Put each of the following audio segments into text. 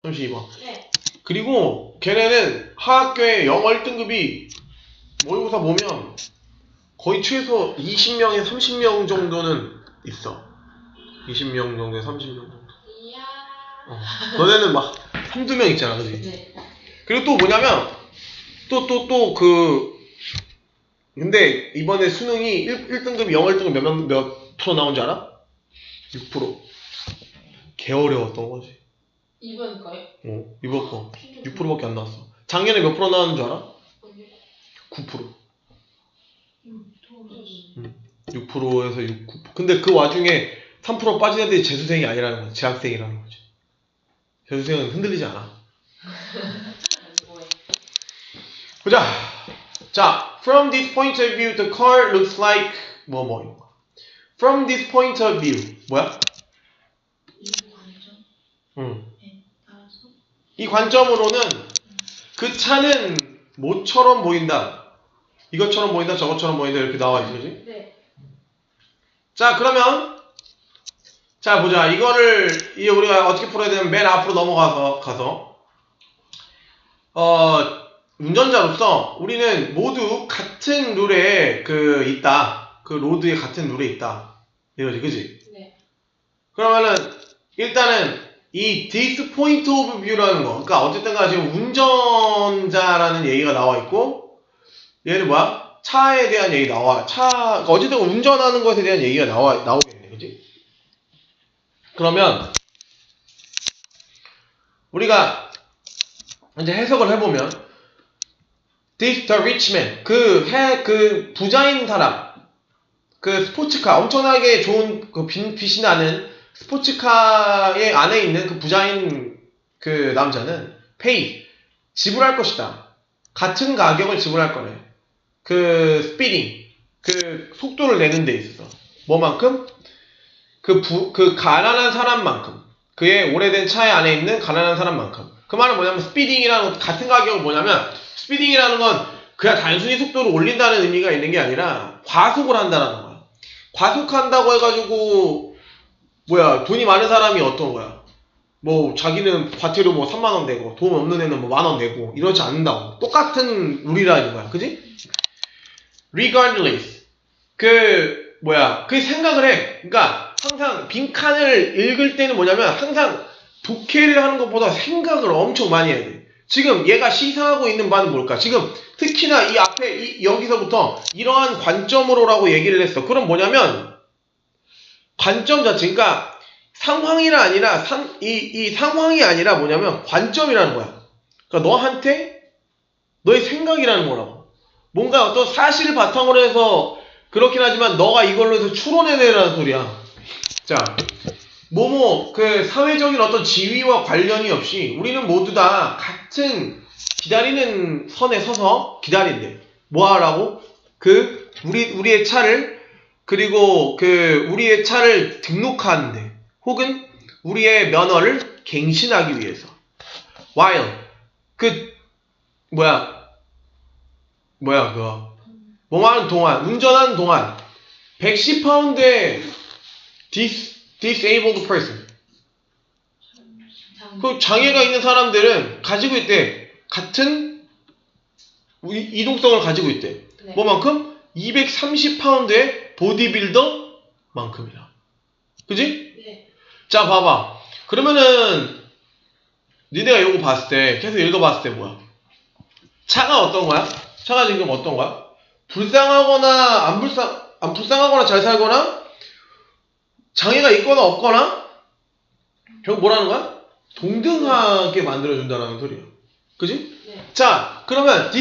32번. 네. 그리고 걔네는 하학교에 영어 1등급이 모의고사 보면 거의 최소 20명에 30명 정도는 있어. 20명 정도에 30명 정도. 이야. 너네는 막 한두 명 있잖아, 그지? 네. 그리고 또 뭐냐면 근데 이번에 수능이 1등급이 영어 1등급 몇 프로 나온 줄 알아? 6%. 개 어려웠던 거지. 이번 거요? 이번 거 6%밖에 안 나왔어. 작년에 몇 프로 나왔는 줄 알아? 9%. 6%에서 9%. 근데 그 와중에 3% 빠진 애들이 재수생이 아니라는 거지. 재학생이라는 거지. 재수생은 흔들리지 않아. 보자. 자, from this point of view, the car looks like 이런 거. From this point of view, 뭐야? 이 관점으로는 그 차는 뭐처럼 보인다. 이것처럼 보인다, 저것처럼 보인다 이렇게 나와 있지, 그지? 네. 자, 그러면 자 보자. 이거를 우리가 어떻게 풀어야 되냐면 맨 앞으로 넘어가서 운전자로서 우리는 모두 같은 룰에 있다. 그 로드에 같은 룰에 있다. 이거지, 그지? 네. 그러면은 일단은 이 this point of view라는 거. 그러니까 어쨌든가 지금 운전자라는 얘기가 나와 있고 얘는 뭐야? 차에 대한 얘기 나와. 그러니까 어쨌든 운전하는 것에 대한 얘기가 나오겠네, 그지? 그러면 우리가 이제 해석을 해보면 this the rich man 그 부자인 사람 그 스포츠카 엄청나게 좋은 빛이 나는 스포츠카의 안에 있는 그 부자인 그 남자는 pay 지불할 것이다. 같은 가격을 지불할 거래. 그 스피딩 그 속도를 내는 데 있어서 뭐만큼? 그 가난한 사람만큼 그의 오래된 차에 안에 있는 가난한 사람만큼. 그 말은 뭐냐면 스피딩이라는 같은 가격은 뭐냐면 스피딩이라는 건 그냥 단순히 속도를 올린다는 의미가 있는 게 아니라 과속을 한다는 거야. 과속한다고 해가지고 돈이 많은 사람이 어떤 거야? 자기는 과태료 3만원 내고 돈 없는 애는 10,000원 내고 이러지 않는다고. 똑같은 룰이라는 거야. 그지? regardless 그 생각을 해. 그러니까 항상 빈칸을 읽을 때는 뭐냐면 항상 독해를 하는 것보다 생각을 엄청 많이 해야 돼. 지금 얘가 시사하고 있는 바는 뭘까? 지금 특히나 이 앞에 여기서부터 이러한 관점으로라고 얘기를 했어. 그럼 뭐냐면 관점 자체, 그러니까 상황이라 아니라 이 상황이 아니라 뭐냐면 관점이라는 거야. 그러니까 너한테 너의 생각이라는 거라고. 뭔가 어떤 사실을 바탕으로 해서 그렇긴 하지만 너가 이걸로 해서 추론해내라는 소리야. 자, 그 사회적인 어떤 지위와 관련이 없이 우리는 모두 다 같은 기다리는 선에 서서 기다린대. 뭐 하라고? 우리의 차를 그리고 우리의 차를 등록하는데 혹은 우리의 면허를 갱신하기 위해서. while 뭐하는 동안 운전하는 동안 110파운드의 disabled person 그 장애가 있는 사람들은 가지고 있대. 같은 이동성을 가지고 있대. 네. 뭐만큼? 230파운드의 보디빌더만큼이다. 그지? 네. 자, 봐봐. 그러면은 니네가 이거 봤을 때 계속 읽어봤을 때 뭐야? 차가 어떤 거야? 차가 지금 어떤 거야? 불쌍하거나 안 불쌍하거나 잘 살거나 장애가 있거나 없거나 결국 뭐라는 거야? 동등하게 만들어준다는 소리야. 그지? 네. 자, 그러면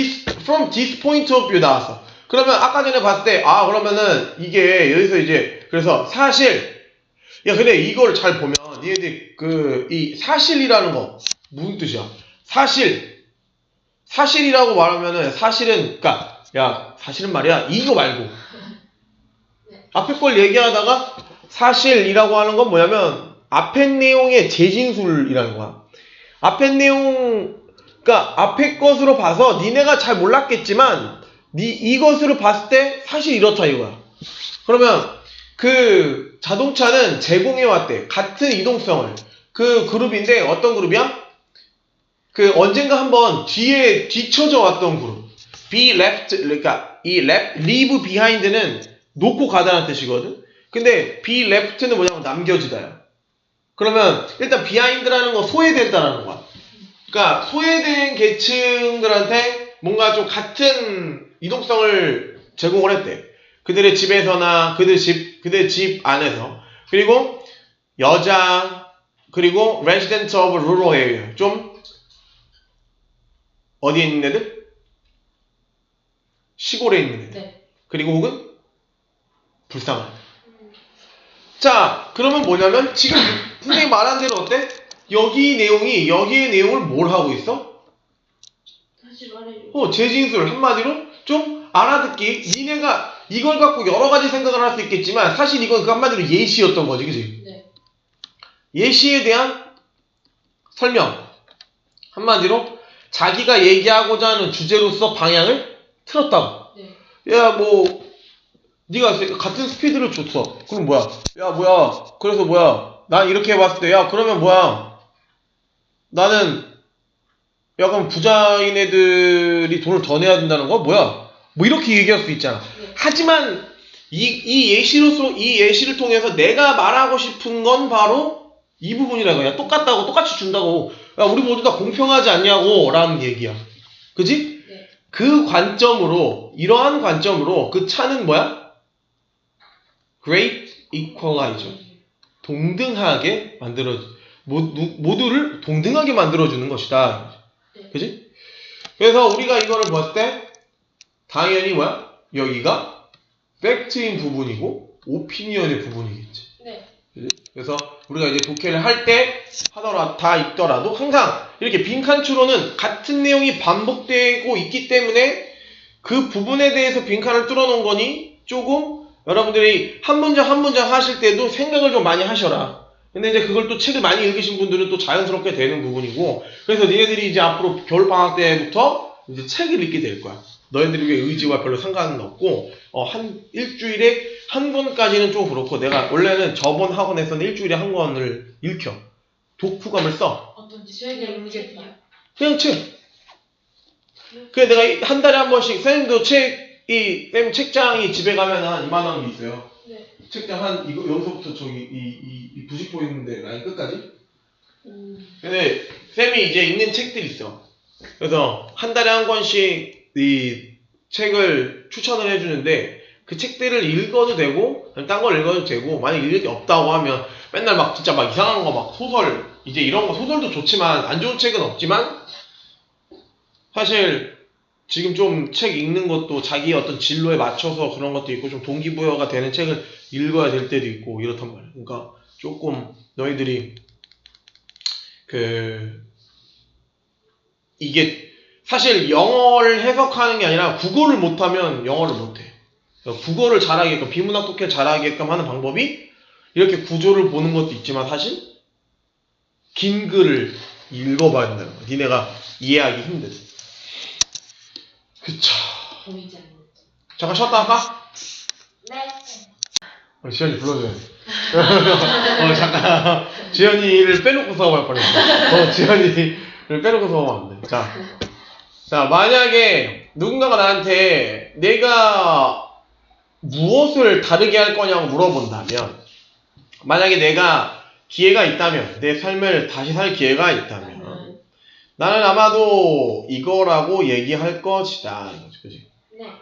from this point of view 나왔어. 그러면 아까 전에 봤을 때 그러면은 이게 여기서 이제 그래서 사실 근데 이걸 잘 보면 얘네들 이 사실이라는 거 무슨 뜻이야? 사실이라고 말하면은 사실은 사실은 말이야 이거 말고 앞에 걸 얘기하다가 사실이라고 하는 건 뭐냐면 앞에 내용의 재진술이라는 거야. 그러니까 앞에 것으로 봐서 니네가 잘 몰랐겠지만 이것으로 봤을 때 사실 이렇다 이거야. 그러면 자동차는 제공해 왔대. 같은 이동성을. 그 그룹인데 어떤 그룹이야? 그 언젠가 한번 뒤에 뒤쳐져 왔던 그룹. be left, 그러니까 이 leave behind는 놓고 가다는 뜻이거든. 근데 be left는 뭐냐면 남겨지다야. 그러면 일단 behind라는 거 소외된다라는 거야. 그러니까 소외된 계층들한테 뭔가 좀 같은 이동성을 제공을 했대. 그들의 집에서나 그들 집 안에서. 그리고 여자, 그리고 resident of rural area. 좀 어디에 있는 애들? 시골에 있는 애들. 네. 그리고 혹은 불쌍한. 자, 그러면 뭐냐면 지금 선생님이 말한 대로 어때? 여기의 내용을 뭘 하고 있어? 다시 말해줘. 재진술 한마디로 좀 알아듣기. 니네가 이걸 갖고 여러 가지 생각을 할 수 있겠지만 사실 이건 그 한마디로 예시였던 거지, 그지? 네. 예시에 대한 설명. 한마디로 자기가 얘기하고자 하는 주제로서 방향을 틀었다고. 네. 야, 뭐 네가 같은 스피드를 줬어. 그럼 뭐야? 야, 뭐야? 그래서 뭐야? 난 이렇게 해봤을 때, 야, 그러면 뭐야? 나는 약간 부자인 애들이 돈을 더 내야 된다는 거야? 뭐야? 뭐 이렇게 얘기할 수 있잖아. 네. 하지만 이 예시를 통해서 내가 말하고 싶은 건 바로 이 부분이라고. 야, 똑같다고, 똑같이 준다고. 야, 우리 모두 다 공평하지 않냐고 라는 얘기야. 그지? 네. 그 관점으로, 이러한 관점으로 그 차는 뭐야? Great Equalizer. 동등하게 모두를 동등하게 만들어주는 것이다. 네. 그지? 그래서 우리가 이거를 봤을 때 당연히 뭐야? 여기가 팩트인 부분이고 오피니언의 부분이겠지. 네. 그지? 그래서 우리가 이제 독해를 할 때 다 읽더라도 항상 이렇게 빈칸추로는 같은 내용이 반복되고 있기 때문에 그 부분에 대해서 빈칸을 뚫어놓은 거니 조금 여러분들이 한 문장 한 문장 하실 때도 생각을 좀 많이 하셔라. 근데 이제 그걸 또 책을 많이 읽으신 분들은 또 자연스럽게 되는 부분이고, 그래서 니네들이 이제 앞으로 겨울방학 때부터 이제 책을 읽게 될 거야. 너희들의 의지와 별로 상관은 없고, 한 일주일에 한 권까지는 좀 그렇고, 내가 원래는 저번 학원에서는 일주일에 한 권을 읽혀. 독후감을 써. 어떤 책을 읽겠냐? 그냥 책. 그래, 내가 한 달에 한 번씩, 선생님도 쌤 책장이 집에 가면 한 이만한 게 있어요. 네. 책장 이거, 여기서부터 저기, 이 부식 보이는데, 라인 끝까지. 근데, 쌤이 이제 읽는 책들이 있어. 그래서, 한 달에 한 권씩 이 책을 추천을 해주는데, 그 책들을 읽어도 되고, 딴 걸 읽어도 되고, 만약 읽을 게 없다고 하면, 맨날 막 진짜 막 이상한 거 막 소설, 이제 이런 거 소설도 좋지만, 안 좋은 책은 없지만, 사실, 지금 좀 책 읽는 것도 자기의 어떤 진로에 맞춰서 그런 것도 있고 좀 동기부여가 되는 책을 읽어야 될 때도 있고 이렇단 말이야. 그러니까 조금 너희들이 이게 사실 영어를 해석하는 게 아니라 국어를 못하면 영어를 못해. 그러니까 국어를 잘하게끔 비문학 독해를 잘하게끔 하는 방법이 이렇게 구조를 보는 것도 있지만 사실 긴 글을 읽어봐야 된다는 거야. 니네가 이해하기 힘든. 그쵸. 잠깐 쉬었다 할까? 네. 지현이 불러줘야 돼. 잠깐. 지현이를 빼놓고 수업할 뻔했어. 지현이를 빼놓고 수업하면 안 돼. 자, 만약에 누군가가 나한테 내가 무엇을 다르게 할 거냐고 물어본다면, 만약에 내가 기회가 있다면, 내 삶을 다시 살 기회가 있다면, 나는 아마도 이거라고 얘기할 것이다. 그치? 네.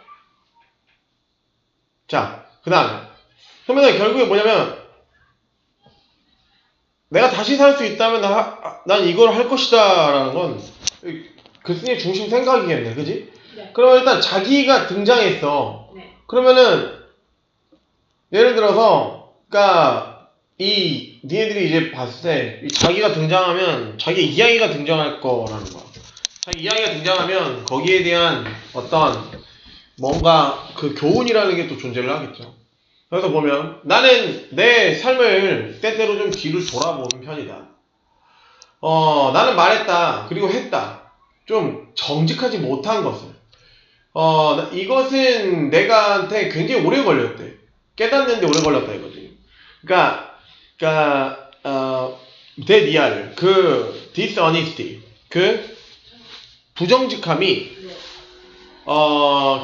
자, 그 다음에. 그러면 결국에 뭐냐면, 내가 다시 살 수 있다면 난 이걸 할 것이다. 라는 건, 교수님의 중심 생각이겠네. 그지? 네. 그러면 일단 자기가 등장했어. 네. 그러면은, 예를 들어서, 그니까, 니네들이 이제 봤을 때, 자기가 등장하면, 자기 이야기가 등장할 거라는 거야. 자기 이야기가 등장하면, 거기에 대한 어떤, 뭔가, 그 교훈이라는 게 또 존재를 하겠죠. 그래서 보면, 나는 내 삶을 때때로 좀 뒤를 돌아보는 편이다. 나는 말했다. 그리고 했다. 좀 정직하지 못한 것을. 이것은 내가한테 굉장히 오래 걸렸대. 깨닫는데 오래 걸렸다 이거지. 그러니까, dead real, dishonesty, 부정직함이 네.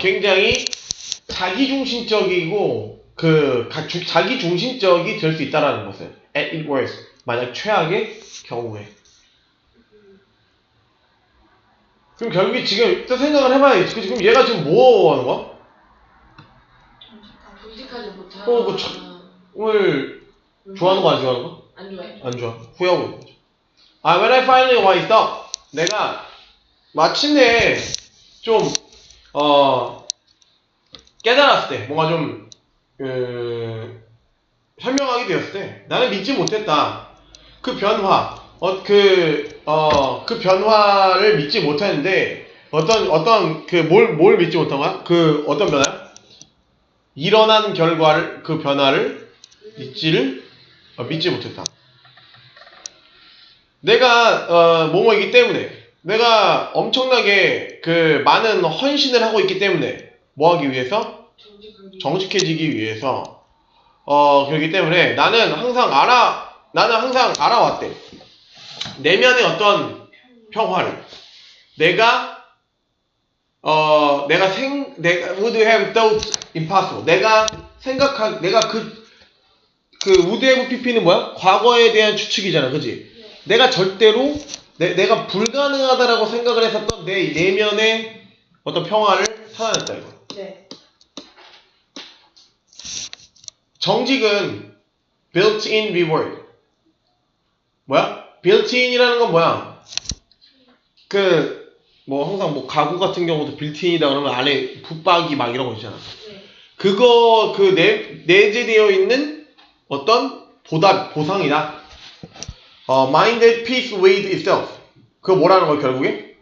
굉장히 자기중심적이고 자기중심적이 될 수 있다라는 것을 at its worst 만약 최악의 경우에 그럼 결국에 지금 또 생각을 해봐야지. 그럼 얘가 지금 뭐 하는 거야? 정직하지 못하는 뭐 오늘 좋아하는 거 안 좋아하는 거? 안 좋아해. 안 좋아. 후회하고 있는 거죠. when I finally wised up 내가 마침내 좀 깨달았을 때 뭔가 좀 현명하게 되었을 때 나는 믿지 못했다. 그 변화 그 변화를 믿지 못했는데 어떤 뭘 믿지 못한 거야? 그 어떤 변화야? 일어난 결과를 그 변화를 믿지 못했다. 내가 뭐뭐이기 때문에 내가 엄청나게 그 많은 헌신을 하고 있기 때문에 뭐 하기 위해서? 정직해지기 위해서 그렇기 때문에 나는 항상 알아왔대. 내면의 어떤 평화를 내가 would have thought impossible. 내가 그 would have pp는 뭐야? 과거에 대한 추측이잖아, 그지? 내가 절대로 내가 불가능하다라고 생각을 했었던 내 내면의 어떤 평화를 찾아냈다 이거. 네. 정직은 built-in reward. 뭐야? built-in이라는 건 뭐야? 뭐 항상 뭐 가구 같은 경우도 built-in이다 그러면 안에 붙박이 막 이런 거 있잖아. 네. 그거 내재되어 있는 어떤 보상이다. mind at peace with itself. 그거 뭐라는 거야 결국에?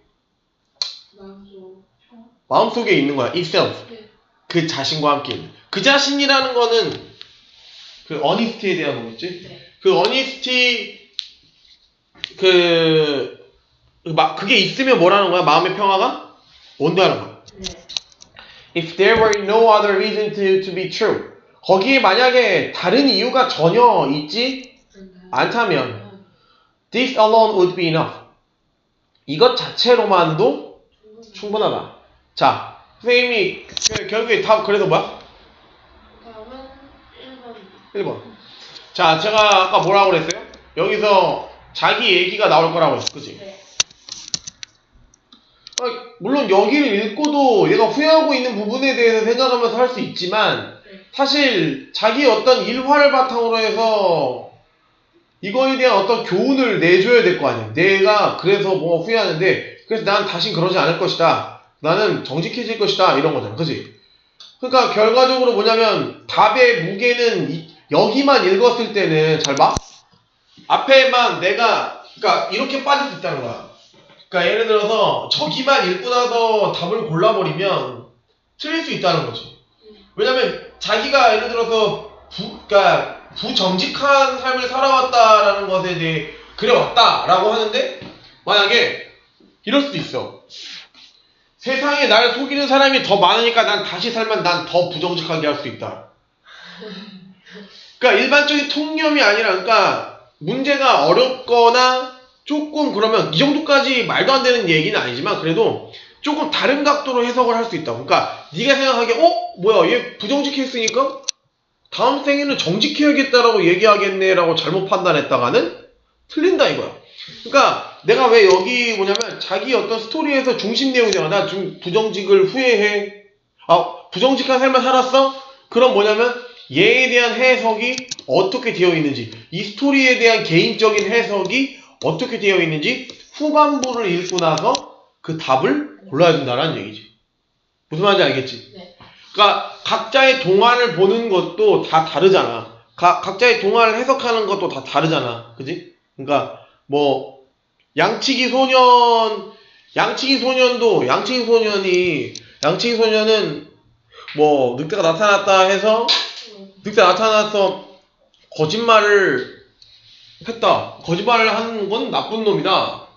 마음속에 있는 거야. itself. 네. 그 자신과 함께 있는. 그 자신이라는 거는 그 honesty에 대한 거겠지? 네. 그 honesty 그게 있으면 뭐라는 거야? 마음의 평화가 온다는 거야. 네. If there were no other reason to be true. 거기에 만약에 다른 이유가 전혀 있지 않다면 this alone would be enough. 이것 자체로만도 충분하다. 자, 선생님이 결국에 답 그래도 뭐야? 다음은 1번. 1번. 자, 제가 아까 뭐라고 그랬어요? 여기서 자기 얘기가 나올 거라고 했어. 그치? 네. 물론 여기를 읽고도 얘가 후회하고 있는 부분에 대해서 생각하면서 할 수 있지만 사실 자기 어떤 일화를 바탕으로 해서 이거에 대한 어떤 교훈을 내줘야 될 거 아니야. 내가 그래서 뭐 후회하는데 그래서 난 다신 그러지 않을 것이다. 나는 정직해질 것이다. 이런 거잖아. 그치? 그러니까 결과적으로 뭐냐면 답의 무게는 여기만 읽었을 때는 잘 봐. 앞에만 그러니까 이렇게 빠질 수 있다는 거야. 그러니까 예를 들어서 저기만 읽고 나서 답을 골라버리면 틀릴 수 있다는 거지. 왜냐면 자기가 예를 들어서 그러니까 부정직한 삶을 살아왔다라는 것에 대해 그래왔다라고 하는데 만약에 이럴 수도 있어. 세상에 날 속이는 사람이 더 많으니까 난 다시 살면 난 더 부정직하게 할 수 있다. 그러니까 일반적인 통념이 아니라 그러니까 문제가 어렵거나 조금 그러면 이 정도까지 말도 안 되는 얘기는 아니지만 그래도 조금 다른 각도로 해석을 할 수 있다. 그러니까 네가 생각하기에 뭐야 얘 부정직했으니까 다음 생에는 정직해야겠다라고 얘기하겠네라고 잘못 판단했다가는 틀린다 이거야. 그러니까 내가 왜 여기 뭐냐면 자기 어떤 스토리에서 중심 내용이잖아. 나 좀 부정직을 후회해. 부정직한 삶을 살았어? 그럼 뭐냐면 얘에 대한 해석이 어떻게 되어 있는지 이 스토리에 대한 개인적인 해석이 어떻게 되어 있는지 후반부를 읽고 나서 그 답을 골라야 된다는 얘기지. 무슨 말인지 알겠지? 네. 그러니까 각자의 동화를 보는 것도 다 다르잖아. 각자의 동화를 해석하는 것도 다 다르잖아. 그지? 그러니까 뭐 양치기 소년은 뭐 늑대가 나타났다 해서 늑대 나타나서 거짓말을 했다. 거짓말을 하는 건 나쁜 놈이다.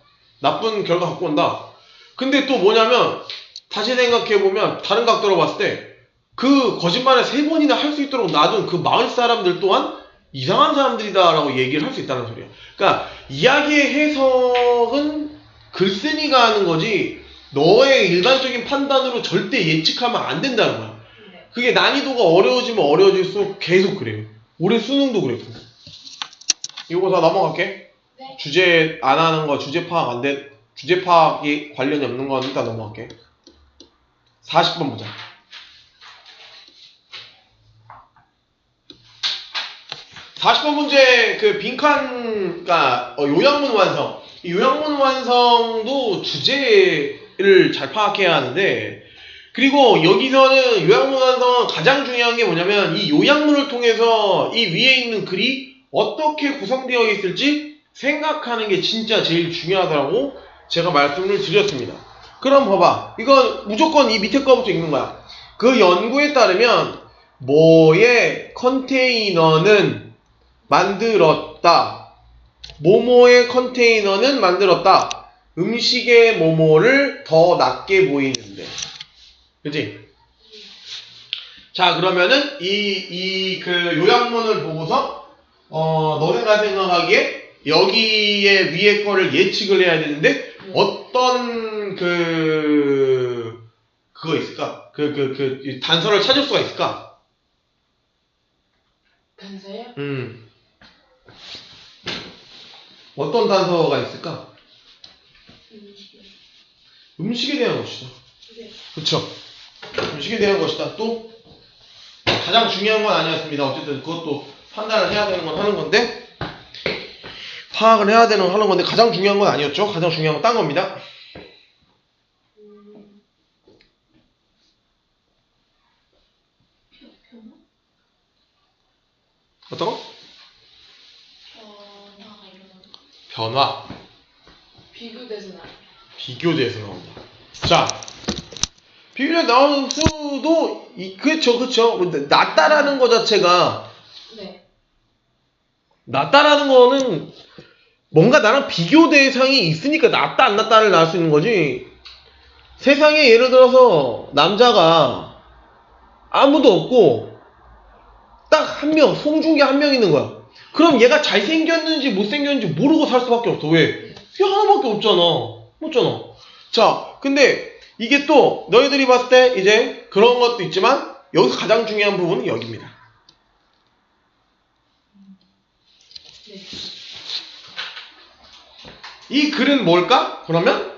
나쁜 결과 갖고 온다. 근데 또 뭐냐면 다시 생각해보면 다른 각도로 봤을 때 그 거짓말을 3번이나 할 수 있도록 놔둔 그 마을 사람들 또한 이상한 사람들이다라고 얘기를 할 수 있다는 소리야. 그러니까 이야기의 해석은 글쓴이가 하는 거지 너의 일반적인 판단으로 절대 예측하면 안 된다는 거야. 네. 그게 난이도가 어려워지면 어려워질수록 계속 그래요. 올해 수능도 그랬고. 이거 다 넘어갈게. 네. 주제 안 하는 거, 주제 파악 안 돼. 주제 파악이 관련이 없는 건 일단 넘어갈게. 40번 보자. 40번 문제 그 빈칸, 그러니까 요약문 완성. 이 요약문 완성도 주제를 잘 파악해야 하는데, 그리고 여기서는 요약문 완성은 가장 중요한 게 뭐냐면 이 요약문을 통해서 이 위에 있는 글이 어떻게 구성되어 있을지 생각하는 게 진짜 제일 중요하다고 제가 말씀을 드렸습니다. 그럼 봐봐. 이건 무조건 이 밑에 거부터 읽는 거야. 그 연구에 따르면 뭐의 컨테이너는 만들었다. 모모의 컨테이너는 만들었다. 음식의 모모를 더 낫게 보이는데. 그치? 자, 그러면은 그 요약문을 보고서 너네가 생각하기에 여기에 위에 거를 예측을 해야 되는데 어떤 그거 있을까? 단서를 찾을 수가 있을까? 단서요? 어떤 단서가 있을까? 음식이요. 음식에 대한 것이다. 네. 그쵸? 음식에 대한 것이다. 또 가장 중요한 건 아니었습니다. 어쨌든 그것도 판단을 해야 되는 건 하는 건데, 파악을 해야 되는 건 하는 건데 가장 중요한 건 아니었죠. 가장 중요한 건 딴 겁니다. 어떤 거? 변화가 일어나는 거. 변화. 비교돼서 나요. 비교돼서 나온다. 자, 비교돼서 나오는 수도 그쵸. 낫다라는 거 자체가, 네. 낫다라는 거는 뭔가 나랑 비교 대상이 있으니까 낫다 안 낫다를 나올 수 있는 거지. 세상에 예를 들어서 남자가 아무도 없고 딱 한 명, 송중기 한 명 있는 거야. 그럼 얘가 잘생겼는지 못생겼는지 모르고 살 수밖에 없어. 왜? 얘 하나밖에 없잖아. 없잖아. 자, 근데 이게 또 너희들이 봤을 때 이제 그런 것도 있지만 여기서 가장 중요한 부분은 여기입니다. 네. 이 글은 뭘까? 그러면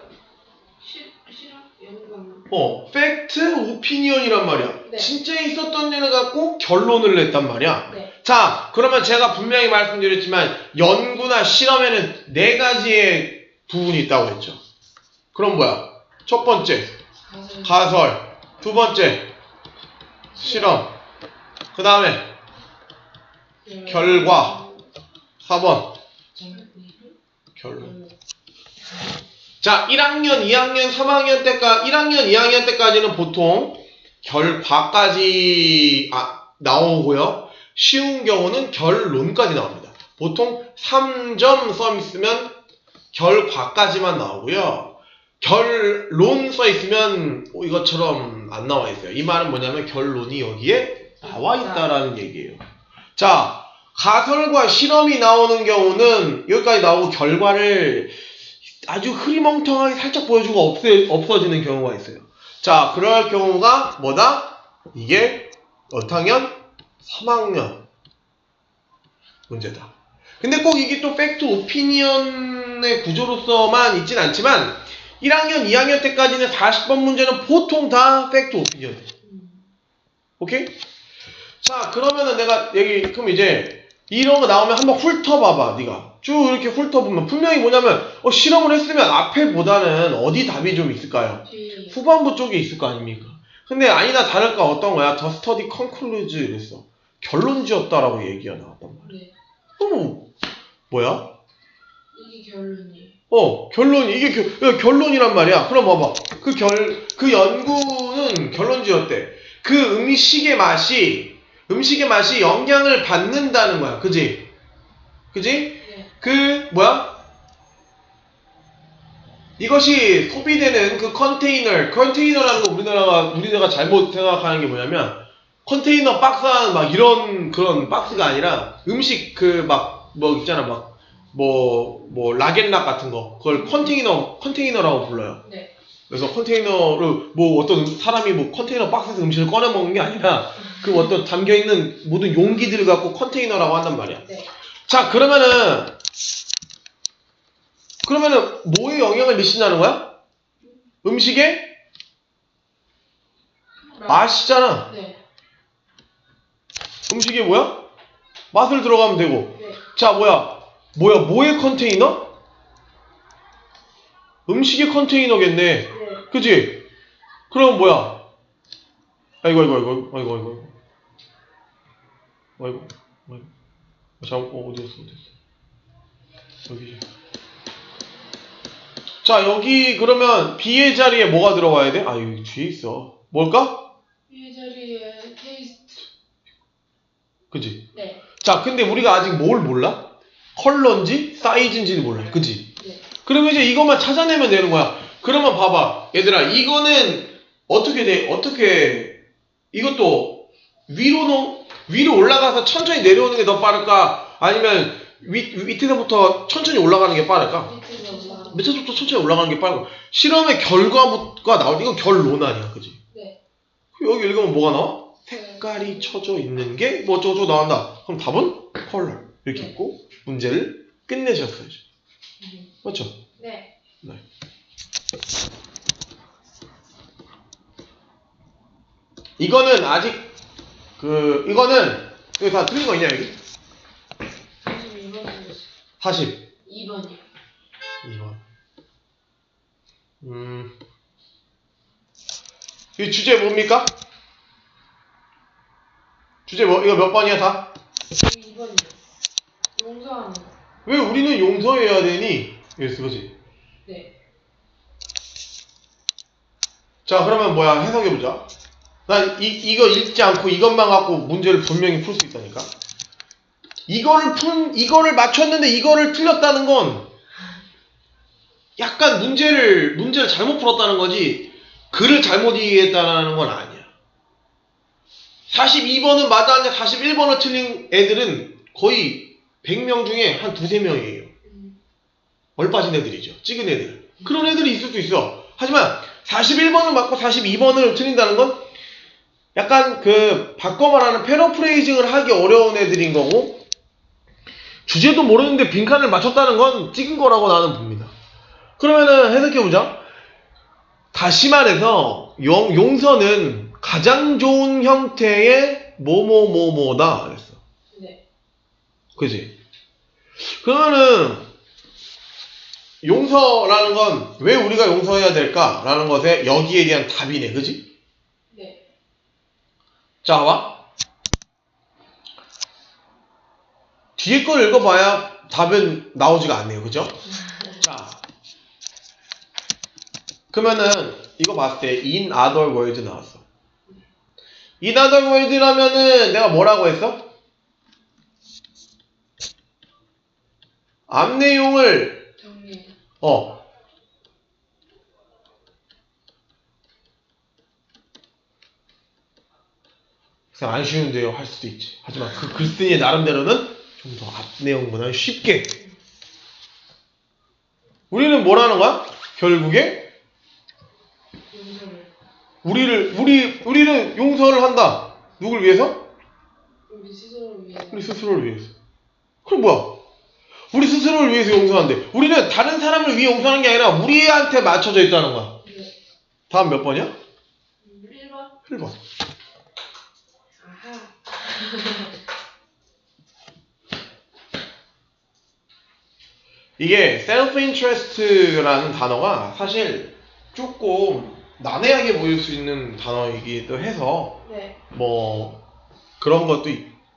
실험? 연구. 팩트 오피니언이란 말이야. 네. 진짜 있었던 일을 갖고 결론을 냈단 말이야. 네. 자, 그러면 제가 분명히 말씀드렸지만 연구나 실험에는 4가지의 부분이 있다고 했죠. 그럼 뭐야? 첫 번째, 가설. 두 번째, 실험. 그 다음에 결과. 4번, 결론. 자, 1학년, 2학년, 3학년 때까지, 1학년, 2학년 때까지는 보통 결과까지 나오고요. 쉬운 경우는 결론까지 나옵니다. 보통 3점 써 있으면 결과까지만 나오고요. 결론 써 있으면 이것처럼 안 나와 있어요. 이 말은 뭐냐면 결론이 여기에 나와 있다라는 얘기예요. 자, 가설과 실험이 나오는 경우는 여기까지 나오고 결과를 아주 흐리멍텅하게 살짝 보여주고 없어지는 경우가 있어요. 자, 그럴 경우가 뭐다? 이게 몇 학년? 3학년 문제다. 근데 꼭 이게 또 팩트 오피니언의 구조로서만 있진 않지만 1학년, 2학년 때까지는 40번 문제는 보통 다 팩트 오피니언. 오케이? 자, 그러면은 내가 그럼 이제 이런 거 나오면 한번 훑어봐봐. 네가 쭉 이렇게 훑어보면 분명히 뭐냐면 실험을 했으면 앞에보다는 어디 답이 좀 있을까요? 후반부 쪽에 있을 거 아닙니까? 근데 아니나 다를까 어떤 거야? The study concludes 이랬어. 결론 지었다라고 얘기가 나왔단 말이야. 네. 뭐야? 이게 결론이에요. 결론이 이게 결론이란 말이야. 그럼 봐봐. 그 연구는 결론 지었대. 그 음식의 맛이 영향을 받는다는 거야. 그지? 네. 이것이 소비되는 그 컨테이너라는 거 우리나라가 잘못 생각하는 게 뭐냐면 컨테이너 박스 막 이런 그런 박스가 아니라 음식 있잖아 뭐 락앤락 같은 거 그걸 컨테이너라고 불러요. 네. 그래서 컨테이너를 뭐 어떤 사람이 뭐 컨테이너 박스에서 음식을 꺼내 먹는 게 아니라 그 어떤 담겨 있는 모든 용기들을 갖고 컨테이너라고 한단 말이야. 네. 자, 그러면은 뭐에 영향을 미친다는 거야? 음식에 맛이잖아. 네. 음식에 뭐야? 맛을 들어가면 되고. 네. 자, 뭐의 컨테이너? 음식의 컨테이너겠네. 네. 그치? 그럼 뭐야? 아이고. 어디였어? 여기지. 자, 여기 그러면 B의 자리에 뭐가 들어가야 돼? 아, 여기 뒤에 있어. 뭘까? 이 자리에 테이스트. 그치? 네. 자, 근데 우리가 아직 뭘 몰라? 컬러인지 사이즈인지는 몰라. 그치? 네. 그러면 이제 이것만 찾아내면 되는 거야. 그러면 봐봐. 얘들아, 이거는 어떻게 돼? 이것도 위로 올라가서 천천히 내려오는 게 더 빠를까? 아니면 밑에서부터 천천히 올라가는 게 빠를까? 밑에서부터 천천히 올라가는 게 빠를까? 실험의 결과가 나올 때 이건 결론 아니야. 그치? 네. 여기 읽으면 뭐가 나와? 색깔이 쳐져 있는 게 뭐 어쩌고 나온다. 그럼 답은 컬러. 이렇게 네. 있고 문제를 끝내셨어야죠. 맞죠? 네. 네. 이거는 아직 이거는 여기 다 틀린 거 있냐 여기? 42번이요. 42번. 2번. 이 주제 뭡니까? 주제 이거 몇 번이야 다? 2번이요. 용서하는 거. 왜 우리는 용서해야 되니? 이랬어, 그지? 네. 자, 그러면 뭐야? 해석해보자. 난 이거 읽지 않고 이것만 갖고 문제를 분명히 풀 수 있다니까. 이거를 맞췄는데 이거를 틀렸다는 건 약간 문제를 잘못 풀었다는 거지, 글을 잘못 이해했다는 건 아니야. 42번은 맞았는데 41번을 틀린 애들은 거의 100명 중에 한 2~3명이에요. 얼빠진 애들이죠. 찍은 애들. 그런 애들이 있을 수 있어. 하지만 41번을 맞고 42번을 틀린다는 건 약간 바꿔 말하는 패러프레이징을 하기 어려운 애들인 거고, 주제도 모르는데 빈칸을 맞췄다는 건 찍은 거라고 나는 봅니다. 그러면은 해석해보자. 다시 말해서 용서는 가장 좋은 형태의 뭐뭐뭐뭐다 그랬어. 네. 그지? 그러면은 용서라는 건 왜 우리가 용서해야 될까라는 것에 여기에 대한 답이네. 그지? 네. 자, 봐봐. 뒤에 걸 읽어봐야 답은 나오지가 않네요. 그죠? 자, 그러면은 이거 봤을 때 in other words 나왔어. in other words라면은 내가 뭐라고 했어? 앞 내용을 정리. 그냥 안 쉬운데요 할 수도 있지. 하지만 그 글쓴이의 나름대로는 좀 더 앞 내용보다 쉽게. 우리는 뭐라는 거야? 결국에 용서를. 우리는 용서를 한다. 누굴 위해서? 우리 스스로를 위해서. 우리 스스로를 위해서. 그럼 뭐야? 우리 스스로를 위해서 용서한대. 우리는 다른 사람을 위해 용서하는 게 아니라 우리한테 맞춰져 있다는 거야. 네. 다음 몇 번이야? 1번. 1번. 아하. 이게 self-interest라는 단어가 사실 조금 난해하게 보일 수 있는 단어이기도 해서 네. 뭐 그런 것도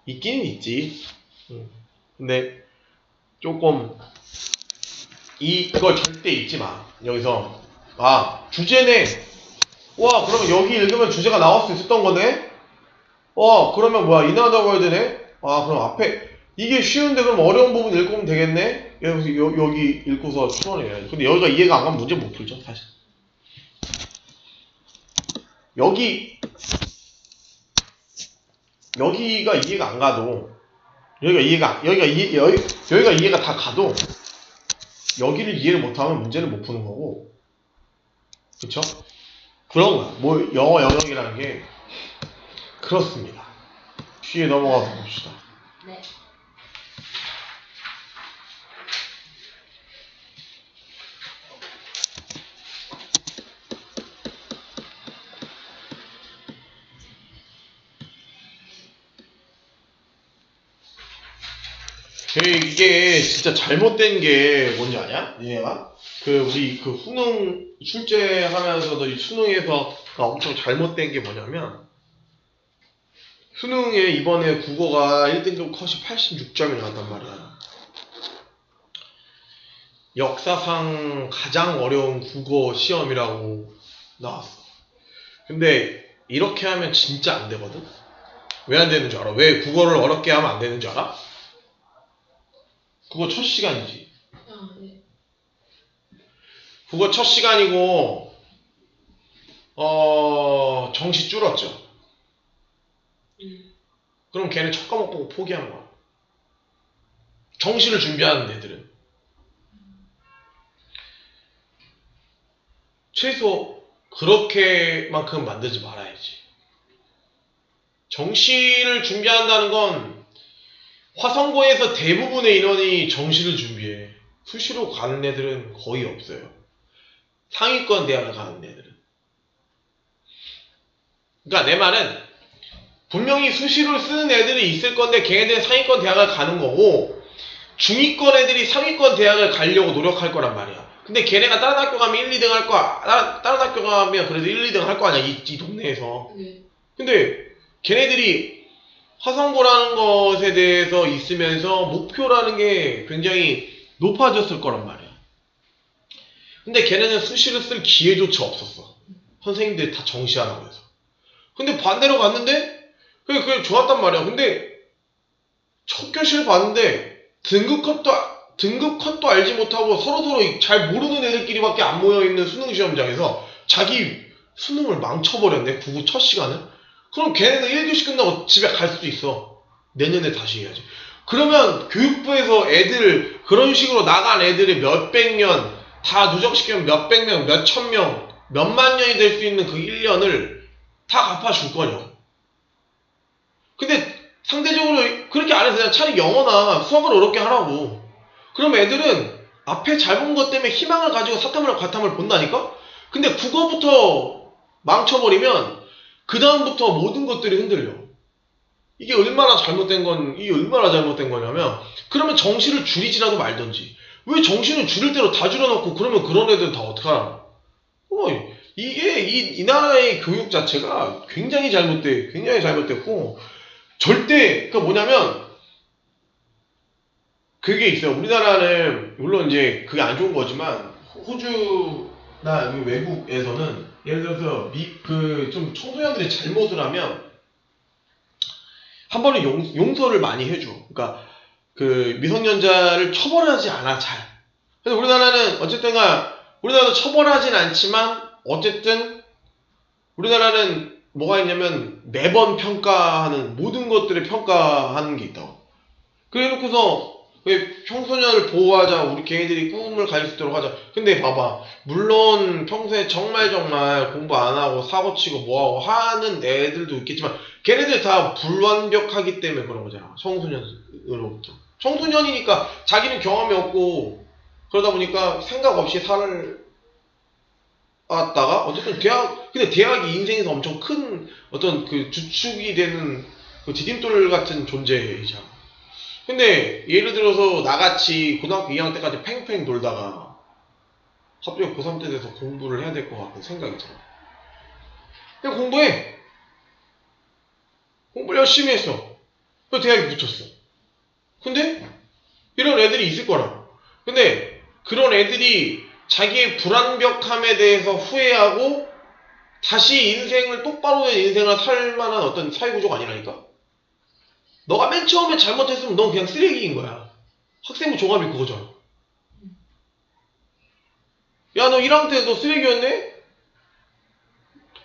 있기는 있지. 근데 조금 이걸 절대 잊지 마. 여기서 주제네. 와, 그러면 여기 읽으면 주제가 나올 수 있었던 거네. 그러면 뭐야? in other words네. 그럼 앞에 이게 쉬운데 그럼 어려운 부분 읽으면 되겠네. 여기 읽고서 추론해야지. 근데 여기가 이해가 안 가면 문제 못 풀죠, 사실. 여기가 이해가 안 가도, 여기가 이해가 다 가도 여기를 이해를 못하면 문제를 못 푸는 거고, 그쵸? 그런 거야. 뭐 영어 영역이라는 게 그렇습니다. 뒤에 넘어가서 봅시다. 네. 이게 진짜 잘못된 게 뭔지 아냐? 얘가? 우리 수능 출제하면서도 이 수능에서가 엄청 잘못된 게 뭐냐면, 수능에 이번에 국어가 1등급 컷이 86점이 나왔단 말이야. 역사상 가장 어려운 국어 시험이라고 나왔어. 근데 이렇게 하면 진짜 안 되거든? 왜 안 되는 줄 알아? 왜 국어를 어렵게 하면 안 되는 줄 알아? 국어 첫 시간이지. 네. 국어 첫 시간이고, 정시 줄었죠. 그럼 걔는 첫 과목 보고 포기한 거야. 정시를 준비하는 애들은. 최소 그렇게만큼 만들지 말아야지. 정시를 준비한다는 건 화성고에서 대부분의 인원이 정시를 준비해. 수시로 가는 애들은 거의 없어요. 상위권 대학을 가는 애들은. 그러니까 내 말은 분명히 수시를 쓰는 애들이 있을 건데 걔네들은 상위권 대학을 가는 거고, 중위권 애들이 상위권 대학을 가려고 노력할 거란 말이야. 근데 걔네가 다른 학교 가면 1, 2등 할 거야. 다른 학교 가면 그래도 1, 2등 할 거 아니야, 이 동네에서. 네. 근데 걔네들이 화성고라는 것에 대해서 있으면서 목표라는 게 굉장히 높아졌을 거란 말이야. 근데 걔네는 수시를 쓸 기회조차 없었어. 선생님들이 다 정시하라고 해서. 근데 반대로 갔는데 그게 좋았단 말이야. 근데 첫 교시를 봤는데 등급 컷도 알지 못하고 서로 잘 모르는 애들끼리밖에 안 모여있는 수능 시험장에서 자기 수능을 망쳐버렸네. 국어 첫 시간을. 그럼 걔네는 1교시 끝나고 집에 갈 수도 있어. 내년에 다시 해야지. 그러면 교육부에서 애들 그런 식으로 나간 애들이 몇백 년 다 누적시키면 몇백 명, 몇천 명, 몇만 년이 될 수 있는 그 1년을 다 갚아줄 거냐. 근데 상대적으로 그렇게 안 해서 그냥 차라리 영어나 수학을 어렵게 하라고. 그럼 애들은 앞에 잘 본 것 때문에 희망을 가지고 사탐을 과탐을 본다니까? 근데 국어부터 망쳐버리면 그 다음부터 모든 것들이 흔들려. 이게 얼마나 잘못된 거냐면, 그러면 정시를 줄이지라도 말던지. 왜 정시는 줄일 대로 다 줄여놓고 그러면 그런 애들은 다 어떡하나? 이게 이 나라의 교육 자체가 굉장히 잘못됐고, 그러니까 뭐냐면, 그게 있어요. 우리나라는, 물론 이제 그게 안 좋은 거지만, 호주나 외국에서는, 예를 들어서, 좀 청소년들이 잘못을 하면, 한 번은 용서를 많이 해줘. 그러니까, 미성년자를 처벌하지 않아, 잘. 그래서 우리나라는, 우리나라도 처벌하진 않지만, 어쨌든, 우리나라는 뭐가 있냐면 매번 평가하는, 모든 것들을 평가하는 게 있다고. 그래 놓고서 왜 청소년을 보호하자, 우리 걔네들이 꿈을 가질 수 있도록 하자. 근데 봐봐, 물론 평소에 정말 공부 안 하고 사고치고 뭐하고 하는 애들도 있겠지만 걔네들 다 불완벽하기 때문에 그런 거잖아. 청소년으로부터. 청소년이니까 자기는 경험이 없고 그러다 보니까 생각 없이 살았다가 어쨌든 근데 대학이 인생에서 엄청 큰 어떤 주축이 되는 디딤돌 같은 존재이잖아. 근데 예를 들어서 나같이 고등학교 2학년 때까지 팽팽 돌다가 갑자기 고3 때 돼서 공부를 해야 될 것 같은 생각이 들어. 그냥 공부를 열심히 했어. 그래서 대학에 붙였어. 근데 이런 애들이 있을 거라. 근데 그런 애들이 자기의 불완벽함에 대해서 후회하고 다시 인생을 똑바로 된 인생을 살 만한 어떤 사회구조가 아니라니까? 너가 맨 처음에 잘못했으면 넌 그냥 쓰레기인 거야. 학생부 종합이 그거잖아. 야, 너 1학년 때 너 쓰레기였네?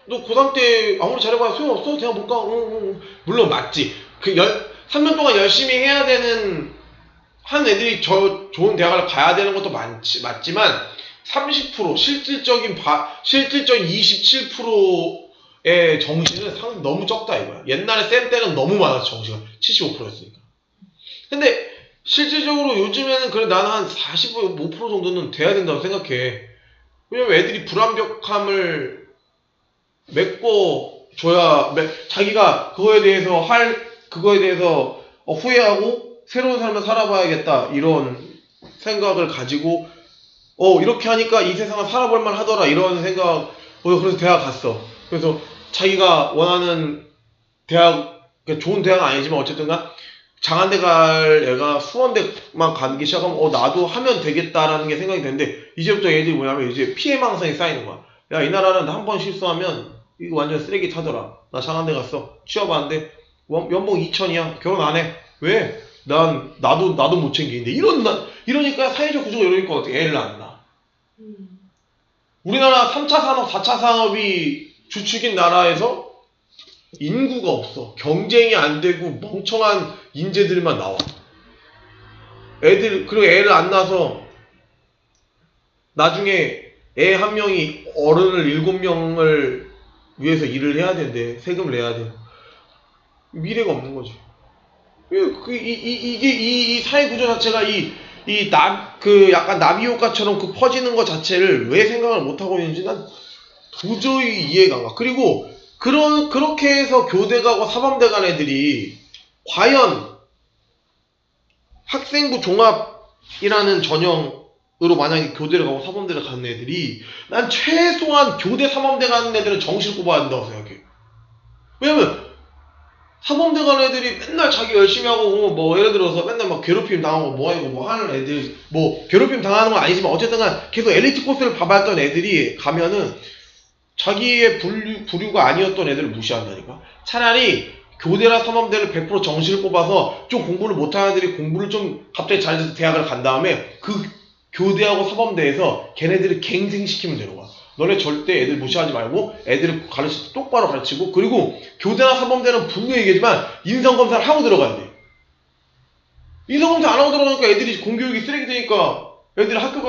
너 고3 때 아무리 잘해봐야 소용없어? 대학 못 가? 물론 맞지. 3년 동안 열심히 해야 되는 한 애들이 좋은 대학을 가야 되는 것도 맞지만 30% 실질적인 27%의 정시는 상당히 너무 적다 이거야. 옛날에 쌤 때는 너무 많았어 정시가 75%였으니까. 근데 실질적으로 요즘에는 그래 나는 한 45% 정도는 돼야 된다고 생각해. 왜냐면 애들이 불완벽함을 메꿔줘야 자기가 그거에 대해서 후회하고 새로운 삶을 살아봐야겠다 이런 생각을 가지고 이렇게 하니까 이 세상을 살아볼 만 하더라 이런 생각. 그래서 대학 갔어. 그래서 자기가 원하는 대학, 좋은 대학은 아니지만 어쨌든간 장한대 갈 애가 수원대만 가기 시작하면 나도 하면 되겠다라는 게 생각이 되는데, 이제부터 애들이 뭐냐면 이제 피해망상이 쌓이는 거야. 야, 이 나라는 한 번 실수하면 이거 완전 쓰레기 타더라. 나 장한대 갔어. 취업하는데 연봉 2천이야. 결혼 안 해. 왜? 나도 못 챙기는데. 이러니까 사회적 구조가 이러니까 어떻게 애를 안 낳아. 우리나라 3차 산업, 4차 산업이 주축인 나라에서 인구가 없어. 경쟁이 안 되고 멍청한 인재들만 나와. 그리고 애를 안 낳아서 나중에 애 한 명이 어른을 7명을 위해서 일을 해야 된대. 세금을 내야 돼. 미래가 없는 거지. 이 사회 구조 자체가 약간 나비 효과처럼 퍼지는 것 자체를 왜 생각을 못하고 있는지 난 도저히 이해가 안 가. 그리고 그렇게 해서 교대 가고 사범대 간 애들이 과연 학생부 종합이라는 전형으로 만약에 교대를 가고 사범대를 가는 애들이, 난 최소한 교대 사범대 가는 애들은 정시를 뽑아야 된다고 생각해. 왜냐면 사범대 가는 애들이 맨날 자기 열심히 하고 예를 들어서 맨날 막 괴롭힘 당하고 하는 애들, 괴롭힘 당하는 건 아니지만 어쨌든 계속 엘리트 코스를 밟았던 애들이 가면은 자기의 부류가 아니었던 애들을 무시한다니까. 차라리 교대나 사범대를 100% 정시를 뽑아서 좀 공부를 못하는 애들이 공부를 좀 갑자기 잘해서 대학을 간 다음에 그 교대하고 사범대에서 걔네들을 갱생시키면 되는 거야. 너네 절대 애들 무시하지 말고 애들을 똑바로 가르치고, 그리고 교대나 사범대는 분명히 얘기하지만 인성검사를 하고 들어가야 돼. 인성검사 안 하고 들어가니까 애들이 공교육이 쓰레기 되니까 애들이 학교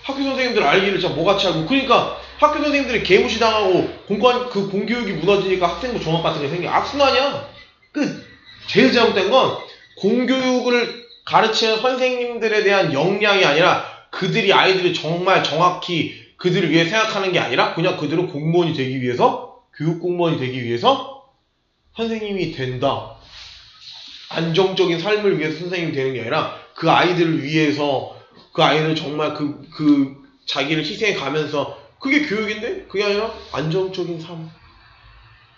선생님들 알기를 진짜 뭐같이 알고, 그러니까 학교 선생님들이 개무시당하고 그 공교육이 무너지니까 학생부 종합 같은 게 생겨. 악순환이야. 제일 잘못된 건 공교육을 가르치는 선생님들에 대한 역량이 아니라 그들이 아이들이 정말 정확히 그들을 위해 생각하는 게 아니라 그냥 그들은 공무원이 되기 위해서, 교육 공무원이 되기 위해서 선생님이 된다. 안정적인 삶을 위해서 선생님이 되는 게 아니라 그 아이들을 위해서, 그 아이들 정말 자기를 희생해 가면서, 그게 교육인데 그게 아니라 안정적인 삶,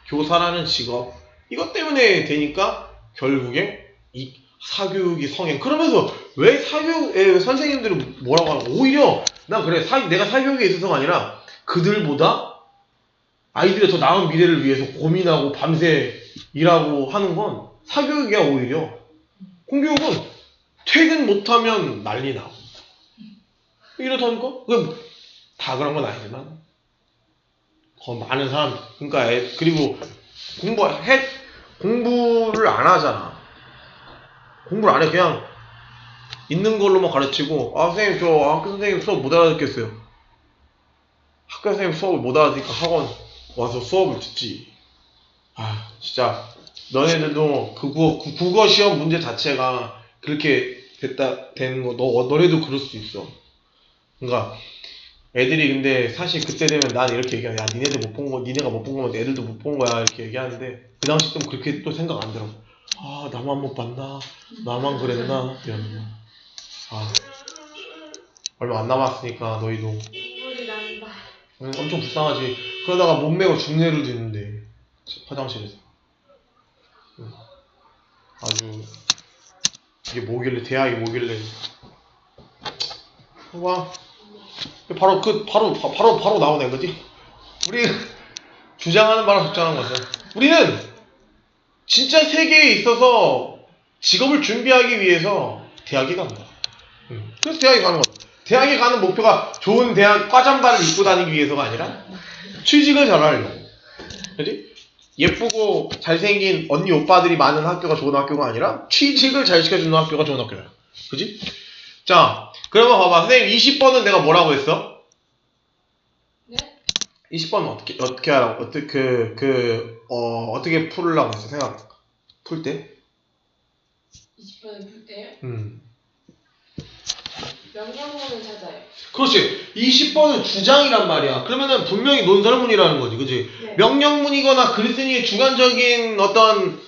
교사라는 직업, 이것 때문에 되니까 결국에 이 사교육이 성행. 그러면서 왜 선생님들은 뭐라고 하는 거야? 오히려 난 그래, 내가 사교육에 있어서가 아니라 그들보다 아이들의 더 나은 미래를 위해서 고민하고 밤새 일하고 하는 건 사교육이야. 오히려 공교육은 퇴근 못하면 난리 나고 이렇다니까. 다 그런 건 아니지만 많은 사람, 그러니까 그리고 공부를 안 하잖아. 공부를 안 해. 그냥 있는 걸로만 가르치고, 선생님 저 학교 선생님 수업 못 알아듣겠어요. 학교 선생님 수업을 못 알아듣니까 학원 와서 수업을 듣지. 진짜 너네들도 국어 시험 문제 자체가 그렇게 되는 거, 너네도 그럴 수 있어. 그러니까 애들이 근데 사실 그때 되면 난 이렇게 얘기해. 야, 니네가 못 본 거면 애들도 못 본 거야 이렇게 얘기하는데, 그 당시 때 그렇게 또 생각 안 들어. 나만 못 봤나? 나만 그랬나? 이러는 거. 얼마 안 남았으니까 너희도. 눈물이 난다. 엄청 불쌍하지. 그러다가 몸매가 죽는 애들도 있는데 화장실에서. 아주 이게 뭐길래, 대학이 뭐길래. 와, 바로 나오네 거지. 우리 주장하는 바랑 적절한 거죠. 우리는 진짜 세계에 있어서 직업을 준비하기 위해서 대학에 간 거야. 그래서 대학에 가는 거야. 대학에 가는 목표가 좋은 대학 과잠바를 입고 다니기 위해서가 아니라 취직을 잘하려고. 그지? 예쁘고 잘생긴 언니 오빠들이 많은 학교가 좋은 학교가 아니라 취직을 잘 시켜주는 학교가 좋은 학교야. 그지? 자, 그러면 봐봐. 선생님 20번은 내가 뭐라고 했어? 20번 어떻게 하라고 어떻게 풀으려고 했어 생각 풀 때? 20번을 풀 때요? 명령문을 찾아요. 그렇지. 20번은 주장이란 말이야. 그러면은 분명히 논설문이라는 거지, 그지? 네. 명령문이거나 글쓴이의 주관적인 어떤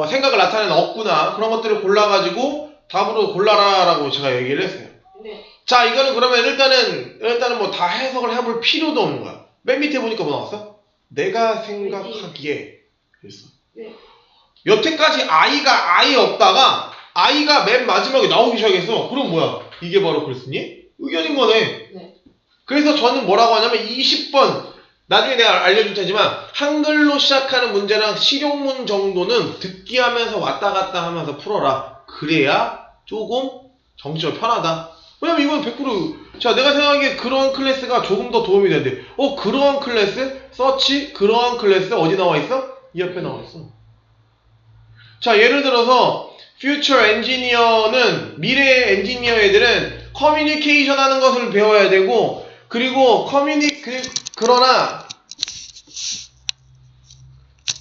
생각을 나타내는 어구나 그런 것들을 골라가지고 답으로 골라라라고 제가 얘기를 했어요. 네. 자, 이거는 그러면 일단은 뭐 다 해석을 해볼 필요도 없는 거야. 맨 밑에 보니까 뭐 나왔어? 내가 생각하기에 그랬어. 네. 여태까지 I가 아예 없다가 I가 맨 마지막에 나오기 시작했어. 그럼 뭐야? 이게 바로 글쓴이? 의견인 거네. 네. 그래서 저는 뭐라고 하냐면 20번 나중에 내가 알려줄 테지만 한글로 시작하는 문제랑 실용문 정도는 듣기 하면서 왔다 갔다 하면서 풀어라. 그래야 조금 정신적으로 편하다. 왜냐면 이건 100% 자 내가 생각하기에 그러한 클래스가 조금 더 도움이 되는데 그러한 클래스? 서치? 그러한 클래스 어디 나와 있어? 이 옆에 나와 있어. 자 예를 들어서 future engineer는 미래 엔지니어 애들은 커뮤니케이션 하는 것을 배워야 되고 그리고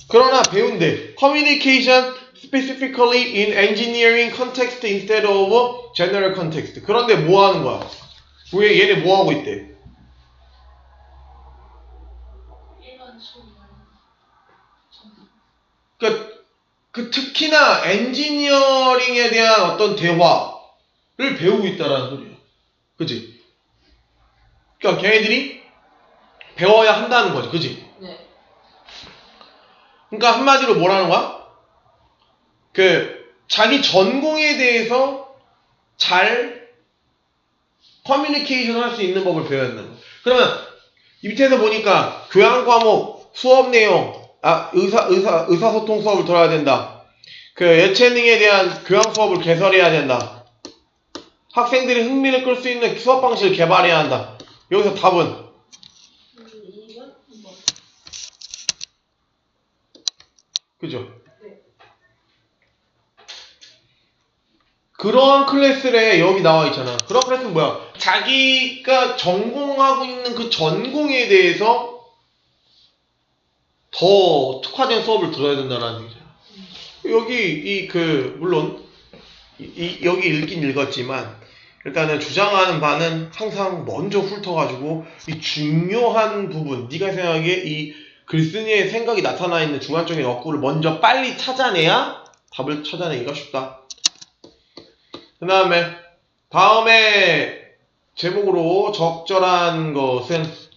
그러나 배운대. communication specifically in engineering context instead of general context. 그런데 뭐 하는 거야? 왜 얘네 뭐 하고 있대? 그 특히나 엔지니어링에 대한 어떤 대화를 배우고 있다라는 소리야. 그치? 그러니까 걔네들이 배워야 한다는 거지. 그치? 네. 그러니까 한마디로 뭐라는 거야? 자기 전공에 대해서 잘 커뮤니케이션 할 수 있는 법을 배워야 한다는 거야. 그러면 이 밑에서 보니까 교양 과목, 수업 내용, 의사소통 수업을 들어야 된다. 예체능에 대한 교양 수업을 개설해야 된다. 학생들이 흥미를 끌 수 있는 수업 방식을 개발해야 한다. 여기서 답은? 2번? 2번. 그죠? 네. 그러한 클래스에 여기 나와 있잖아. 그런 클래스는 뭐야? 자기가 전공하고 있는 그 전공에 대해서 더 특화된 수업을 들어야 된다는 얘기잖아. 여기 물론 여기 읽긴 읽었지만 일단은 주장하는 바는 항상 먼저 훑어가지고 이 중요한 부분, 네가 생각하기에 이 글쓴이의 생각이 나타나 있는 중간적인 어구를 먼저 빨리 찾아내야 답을 찾아내기가 쉽다. 그 다음에 제목으로 적절한 것은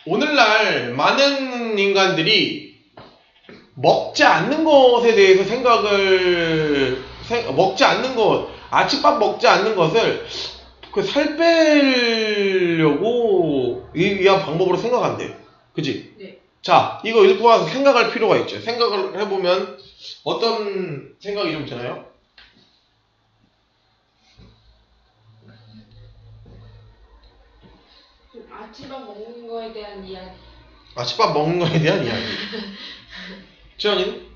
오늘날 많은 인간들이 먹지 않는 것에 대해서 먹지 않는 것, 아침밥 먹지 않는 것을 살 빼려고 위한 방법으로 생각한대. 그치? 네. 자, 이거 읽고 와서 생각할 필요가 있죠. 생각을 해보면 어떤 생각이 좀 드나요? 아침밥 먹는 거에 대한 이야기. 아침밥 먹는 거에 대한 이야기. 지연이는?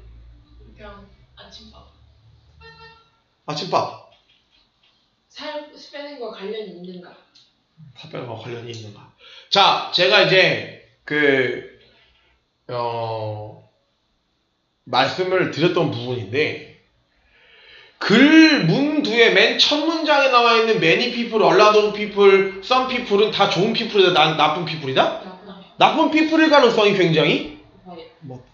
그냥 아침밥. 아침밥. 살 빼는 거 관련이 있는가? 살 빼는 거 관련이 있는가? 자, 제가 이제 말씀을 드렸던 부분인데 글 문두의 맨 첫 문장에 나와 있는 many people, a lot of people, some people은 다 좋은 people이다, 나쁜 people이다? 나쁜 people일 가능성이 굉장히 높다.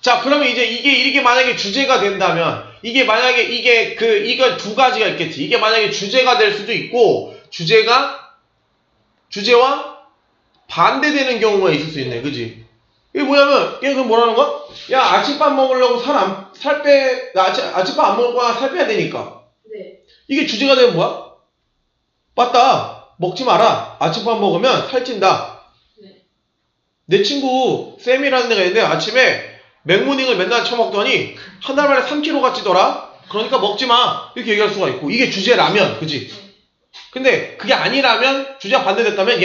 자, 그러면 이제 이게 만약에 주제가 된다면 이게 만약에 이거 두 가지가 있겠지. 이게 만약에 주제가 될 수도 있고 주제와 반대되는 경우가 있을 수 있네. 그지? 이게 뭐냐면 얘 그럼 뭐라는 거야? 야, 아침밥 먹으려고 아침밥 안 먹을 거야. 살 빼야 되니까. 네. 이게 주제가 되면 뭐야? 맞다. 먹지 마라. 아침밥 먹으면 살찐다. 네. 내 친구 쌤이라는 애가 있는데 아침에 맥모닝을 맨날 처먹더니 한 달 만에 3kg가 찌더라. 그러니까 먹지 마. 이렇게 얘기할 수가 있고 이게 주제라면 그지? 근데 그게 아니라면 주제가 반대됐다면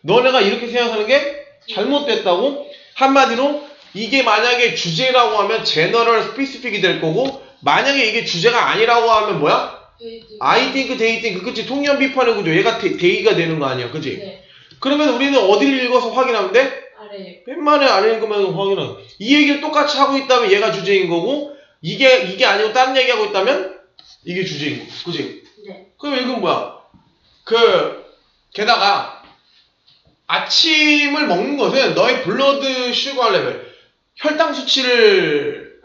너네가 이렇게 생각하는 게 잘못됐다고. 한마디로 이게 만약에 주제라고 하면 제너럴 스피시픽이 될 거고 만약에 이게 주제가 아니라고 하면 뭐야? I I think, they think, 그치? 통념 비판의 구조. 얘가 they가 되는 거 아니야, 그치? 네. 그러면 우리는 어디를 읽어서 확인하면 돼? 아래. 맨만에 안 읽으면 확인하면 이 얘기를 똑같이 하고 있다면 얘가 주제인 거고 이게 아니고 다른 얘기하고 있다면 이게 주제인 거고, 그치? 네. 그럼 이건 뭐야? 게다가 아침을 먹는 것은 너의 블러드 슈거 레벨, 혈당 수치를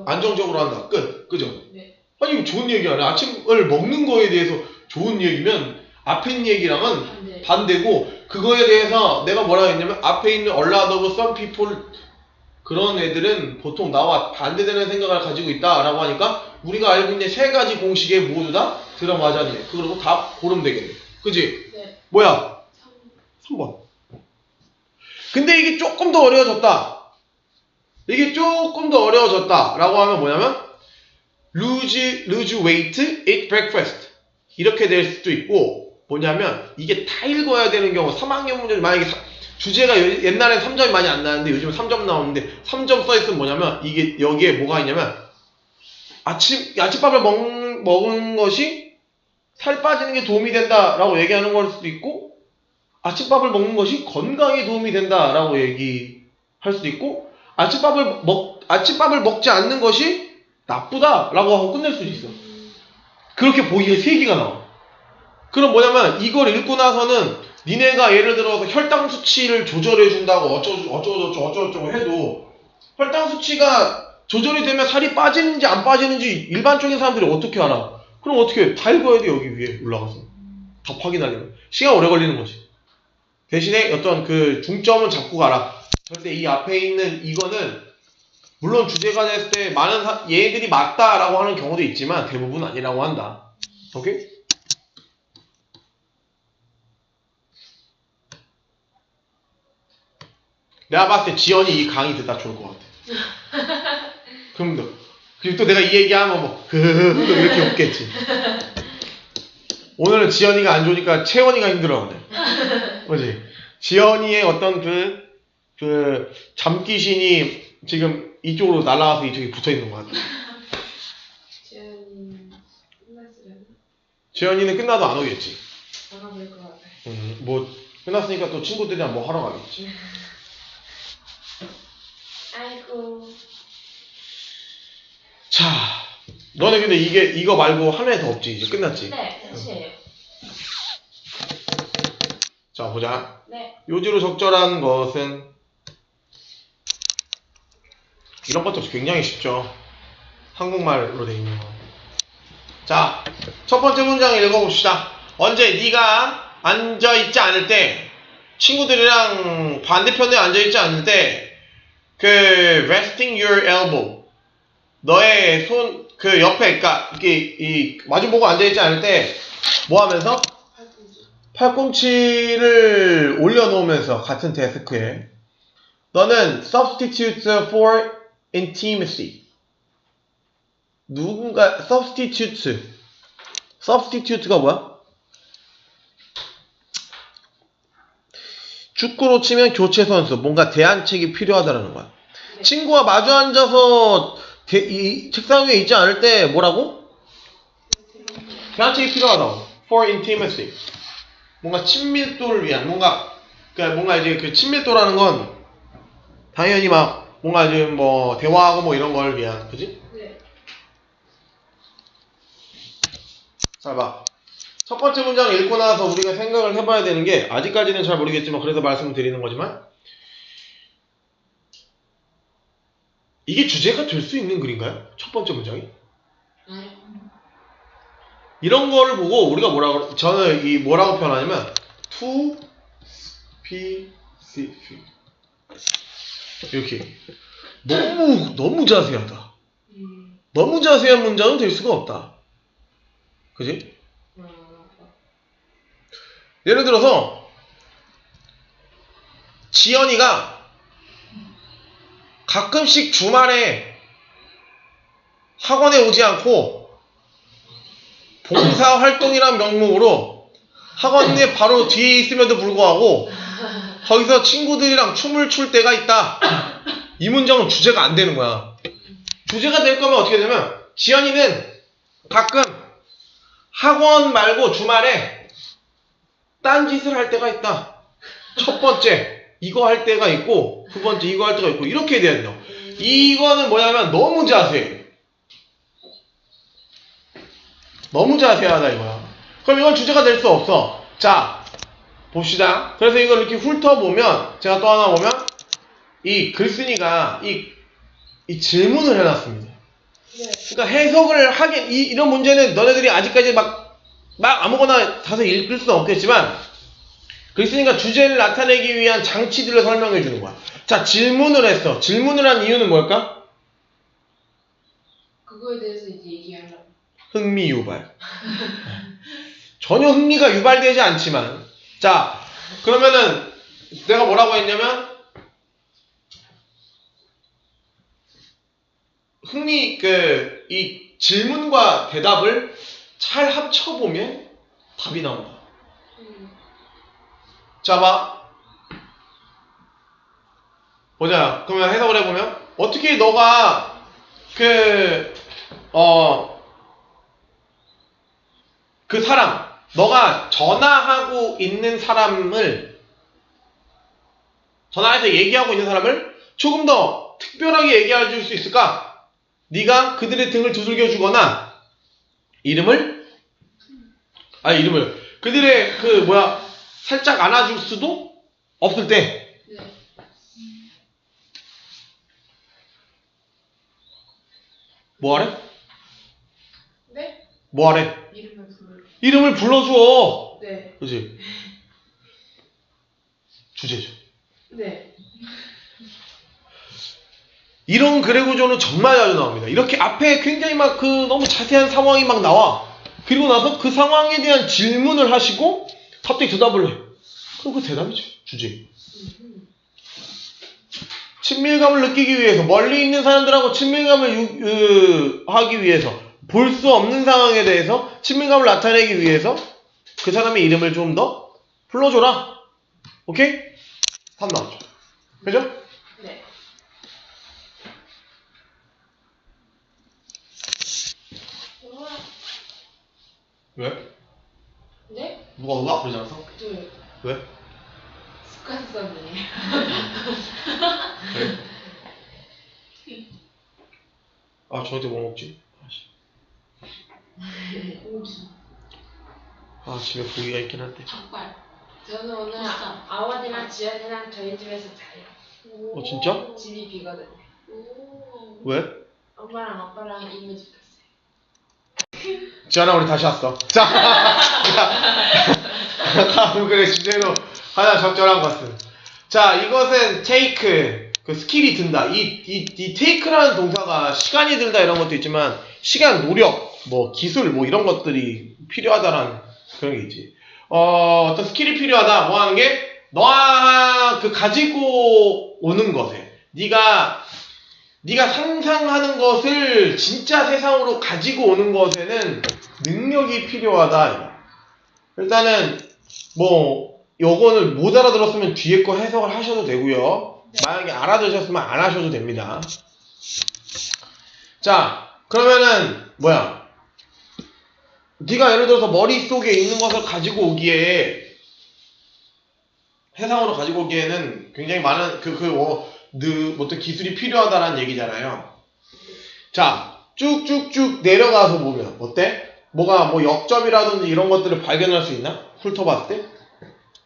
안정적으로 한다. 끝. 그죠? 네. 아니, 이거 좋은 얘기 아니야. 아침을 먹는 거에 대해서 좋은 얘기면 앞에 있는 얘기랑은 반대고, 그거에 대해서 내가 뭐라고 했냐면, 앞에 있는 a lot of some people, 그런 애들은 보통 나와 반대되는 생각을 가지고 있다라고 하니까, 우리가 알고 있는 세 가지 공식에 모두 다 들어맞았네. 그리고 다 고르면 되겠네. 그지? 네. 뭐야? 3번. 근데 이게 조금 더 어려워졌다. 이게 조금 더 어려워졌다라고 하면 뭐냐면 lose weight, eat breakfast 이렇게 될 수도 있고, 뭐냐면 이게 다 읽어야 되는 경우 3학년 문제 만약에 주제가 옛날엔 3점이 많이 안 나왔는데 요즘은 3점 나오는데 3점 써있으면 뭐냐면 이게 여기에 뭐가 있냐면 아침밥을 먹은 것이 살 빠지는 게 도움이 된다라고 얘기하는 걸 수도 있고, 아침밥을 먹는 것이 건강에 도움이 된다라고 얘기할 수도 있고, 아침밥을 먹지 않는 것이 나쁘다라고 하고 끝낼 수도 있어. 그렇게 보기에 세 개가 나와. 그럼 뭐냐면 이걸 읽고 나서는 니네가 예를 들어서 혈당 수치를 조절해 준다고 어쩌고저쩌고 해도 혈당 수치가 조절이 되면 살이 빠지는지 안 빠지는지 일반적인 사람들이 어떻게 알아? 그럼 어떻게 해? 다 읽어야 돼. 여기 위에 올라가서 다 확인하려면 시간 오래 걸리는 거지. 대신에 어떤 그 중점은 잡고 가라. 근데 이 앞에 있는 이거는 물론 주제가 됐을 때 많은 얘들이 맞다라고 하는 경우도 있지만 대부분 아니라고 한다. 오케이? 내가 봤을 때 지연이 이 강의 듣다 좋을 것 같아. 그리고 또 내가 이 얘기하면 뭐 이렇게 웃겠지. 오늘은 지연이가 안 좋으니까 채원이가 힘들어하네. 그렇지? 지연이의 어떤 그 잠귀신이 지금 이쪽으로 날아와서 이쪽에 붙어 있는 것 같아. 지연이 끝났으려나? 지연이는 끝나도 안 오겠지. 나가볼 것 같아. 뭐 끝났으니까 또 친구들이랑 뭐 하러 가겠지. 아이고. 자, 너네 근데 이거 말고 하나에 더 없지? 이제 끝났지? 네, 끝이에요. 자, 보자. 네. 요지로 적절한 것은 이런 것도 굉장히 쉽죠. 한국말로 돼 있는 거. 자, 첫 번째 문장 읽어봅시다. 언제 네가 앉아있지 않을 때, 친구들이랑 반대편에 앉아있지 않을 때, resting your elbow, 너의 손 그 옆에, 그러니까 이 마주보고 앉아있지 않을 때 뭐 하면서? 팔꿈치를 올려놓으면서 같은 데스크에 너는 substitute for intimacy. 누군가 substitute가 뭐야? 축구로 치면 교체 선수, 뭔가 대안책이 필요하다는 거야. 네. 친구와 마주 앉아서 이 책상 위에 있지 않을 때 뭐라고? 대안책이 필요하다고. For intimacy. 뭔가 친밀도를 위한 뭔가 이제 그 친밀도라는 건 당연히 막 뭔가 이제 뭐 대화하고 뭐 이런 걸 위한, 그지? 네. 자, 봐. 첫 번째 문장을 읽고 나서 우리가 생각을 해봐야 되는 게, 아직까지는 잘 모르겠지만 그래서 말씀드리는 거지만, 이게 주제가 될 수 있는 글인가요? 첫 번째 문장이? 이런 거를 보고 우리가 저는 이 뭐라고 표현하냐면 too specific, 이렇게 너무 자세하다. 너무 자세한 문장은 될 수가 없다. 그지? 예를 들어서 지연이가 가끔씩 주말에 학원에 오지 않고 봉사활동이란 명목으로 학원에 바로 뒤에 있음에도 불구하고 거기서 친구들이랑 춤을 출 때가 있다. 이 문장은 주제가 안 되는 거야. 주제가 될 거면 어떻게 되면, 지연이는 가끔 학원 말고 주말에 딴짓을 할 때가 있다. 첫 번째 이거 할 때가 있고 두 번째 이거 할 때가 있고 이렇게 돼야 돼요. 이거는 뭐냐면 너무 자세해. 너무 자세하다 이거야. 그럼 이건 주제가 될 수 없어. 자 봅시다. 그래서 이걸 이렇게 훑어보면 제가 또 하나 보면 이 글쓴이가 이 질문을 해놨습니다. 그러니까 해석을 하긴 이런 문제는 너네들이 아직까지 막 아무거나 가서 읽을 수는 없겠지만 글쓴이가 주제를 나타내기 위한 장치들을 설명해 주는 거야. 자 질문을 했어. 질문을 한 이유는 뭘까? 그거에 대해서 이제 얘기하려고. 흥미 유발. 전혀 흥미가 유발되지 않지만 자 그러면은 내가 뭐라고 했냐면 이 질문과 대답을 잘 합쳐보면 답이 나온다. 자 봐 보자. 그러면 해석을 해보면 어떻게 너가 그 사람 너가 전화하고 있는 사람을 전화해서 얘기하고 있는 사람을 조금 더 특별하게 얘기해 줄 수 있을까? 네가 그들의 등을 두들겨 주거나 그들의 살짝 안아줄 수도 없을 때 뭐하래? 네? 뭐하래? 이름을 불러줘. 네. 그치? 주제죠. 네. 이런 글의 구조는 정말 자주 나옵니다. 이렇게 앞에 굉장히 너무 자세한 상황이 막 나와. 그리고 나서 그 상황에 대한 질문을 하시고 갑자기 대답을 해. 그럼 그 대답이죠. 주제. 친밀감을 느끼기 위해서 멀리 있는 사람들하고 친밀감을 하기 위해서 볼 수 없는 상황에 대해서 친밀감을 나타내기 위해서 그 사람의 이름을 좀 더 불러줘라. 오케이? 답 나왔죠. 그죠? 네. 왜? 네? 누가 음악 부르지 않았어? 네. 왜? 습관성이에요. 그래? 아 저한테 뭐 먹지? 고기. 아 집에 고기가 있긴 한데. 닭발. 저는 오늘 아원이랑 지연이랑 저희 집에서 자요. 진짜? 집이 비거든요. 왜? 엄마랑 아빠랑 이모 집 갔어요. 지연아 우리 다시 왔어. 자 다음 글의 주제로 하나 적절한 것은 자 이것은 take 그 스킬이 든다. 이 take라는 동사가 시간이 들다 이런 것도 있지만 시간, 노력, 기술 이런 것들이 필요하다라는 그런 게 있지. 어떤 스킬이 필요하다. 뭐 하는 게 너가 가지고 오는 것에 네가 상상하는 것을 진짜 세상으로 가지고 오는 것에는 능력이 필요하다. 일단은 요거는 못 알아들었으면 뒤에 거 해석을 하셔도 되고요. 만약에 알아들으셨으면 안 하셔도 됩니다. 자, 그러면은 네가 예를 들어서 머릿속에 있는 것을 가지고 오기에 세상으로 가지고 오기에는 굉장히 많은 어떤 기술이 필요하다라는 얘기잖아요. 자, 쭉쭉쭉 내려가서 보면 어때? 뭐가 역점이라든지 이런 것들을 발견할 수 있나? 훑어봤을 때?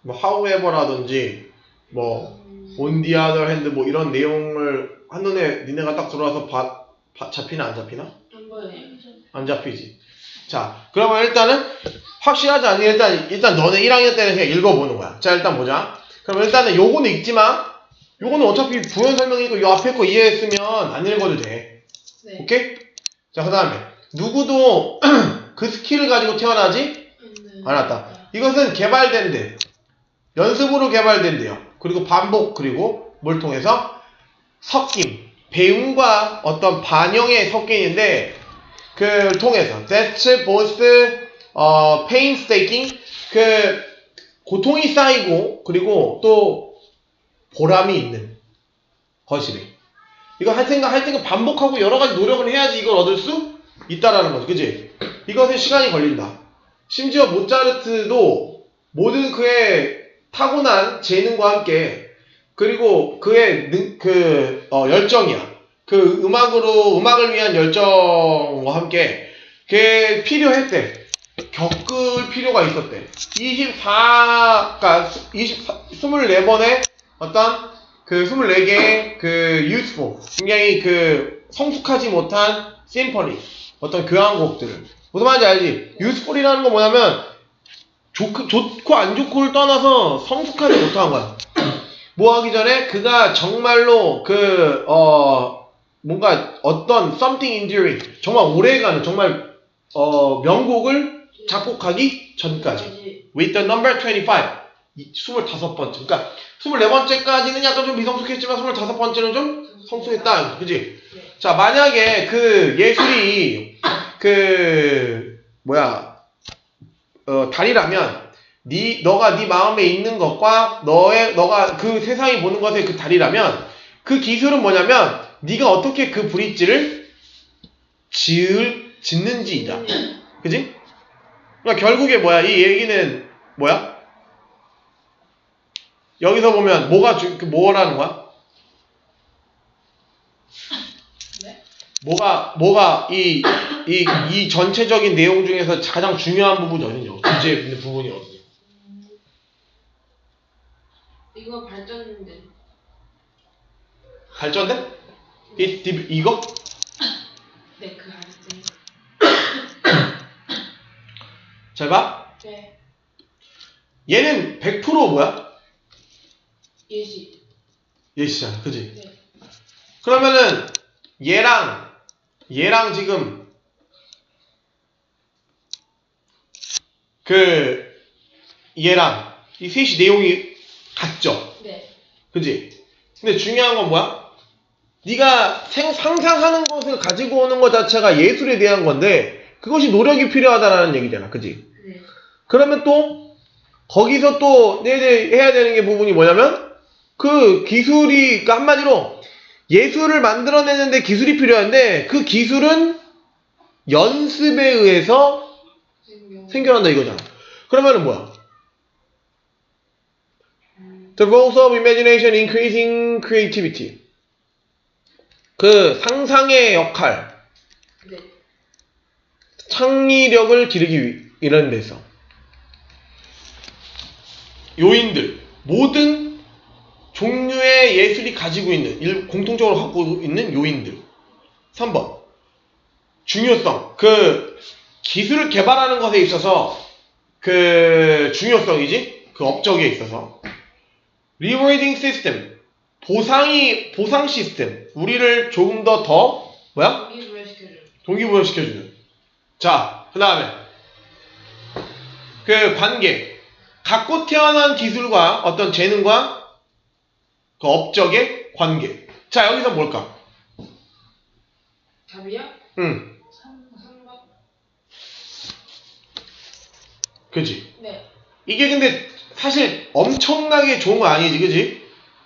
however라든지 on the other hand 이런 내용을 한눈에 니네가 딱 들어와서 잡히나 안 잡히나? 안 잡히지. 자, 그러면 일단은 확실하지 않니? 일단 너네 1학년 때는 그냥 읽어보는 거야. 자, 일단 보자. 그럼 일단은 요거는 읽지 마. 요거는 어차피 부연 설명이니까 요 앞에 거 이해했으면 안 읽어도 돼. 네. 오케이? 자, 그 다음에 누구도 그 스킬을 가지고 태어나지 않았다. 이것은 개발된대. 연습으로 개발된대요. 그리고 반복, 그리고 뭘 통해서? 섞임. 배움과 어떤 반영의 섞임인데 그 통해서 that's both painstaking 고통이 쌓이고 그리고 또 보람이 있는 것이래. 이거 할 생각 반복하고 여러 가지 노력을 해야지 이걸 얻을 수 있다라는 거죠. 그치? 이것은 시간이 걸린다. 심지어 모차르트도 모든 그의 타고난 재능과 함께 그리고 그의 열정이야. 그 음악을 위한 열정과 함께 그게 필요했대. 겪을 필요가 있었대. 24번의 어떤 24개의 useful, 굉장히 성숙하지 못한 심포니, 어떤 교향곡들을. 무슨 말인지 알지? useful이라는 건 뭐냐면 좋고 안 좋고를 떠나서 성숙하지 못한 거야. 뭐 하기 전에 그가 정말로 뭔가 어떤 something enduring, 정말 오래가는 정말 명곡을 작곡하기 전까지. With the number 25, 25번째. 그러니까 24번째까지는 약간 좀 미성숙했지만 25번째는 좀 성숙했다. 그지? 네. 자, 만약에 예술이 달이라면 너가 네 마음에 있는 것과 너가 그 세상이 보는 것의 그 달이라면 그 기술은 뭐냐면 네가 어떻게 그 브릿지를 짓는지이다. 그지? 그러니까 결국에 이 얘기는 뭐야? 여기서 보면 뭐라는 거야? 네? 뭐가 이 전체적인 내용 중에서 가장 중요한 부분이 어디냐? 주제에 있는 부분이 어디냐? 이거 발전된. 발전돼? 이거? 네, 그 발전. 잘 봐. 네. 얘는 100% 뭐야? 예시잖아. 그지? 네. 그러면은 얘랑 지금 얘랑 이 셋이 내용이 같죠? 네. 그지? 근데 중요한 건 뭐야? 네가 상상하는 것을 가지고 오는 것 자체가 예술에 대한 건데 그것이 노력이 필요하다라는 얘기잖아. 그지? 네. 그러면 또 거기서 또 해야 되는 게 부분이 뭐냐면 그 기술이, 그러니까 한마디로 예술을 만들어내는데 기술이 필요한데 그 기술은 연습에 의해서 생겨난다 이거잖아. 그러면은 뭐야? The roles of imagination increasing creativity. 상상의 역할, 네. 창의력을 기르기 이런 데서 요인들, 모든 종류의 예술이 가지고 있는 공통적으로 갖고 있는 요인들. 3번 중요성, 기술을 개발하는 것에 있어서 중요성이지, 그 업적에 있어서. Rewarding system, 보상 시스템, 우리를 조금 더 동기부여시켜주는. 자, 그 다음에 관계, 갖고 태어난 기술과 어떤 재능과 그 업적의 관계. 자, 여기서 뭘까? 답이요? 응. 3번? 그치? 네. 이게 근데 사실 엄청나게 좋은 거 아니지, 그치?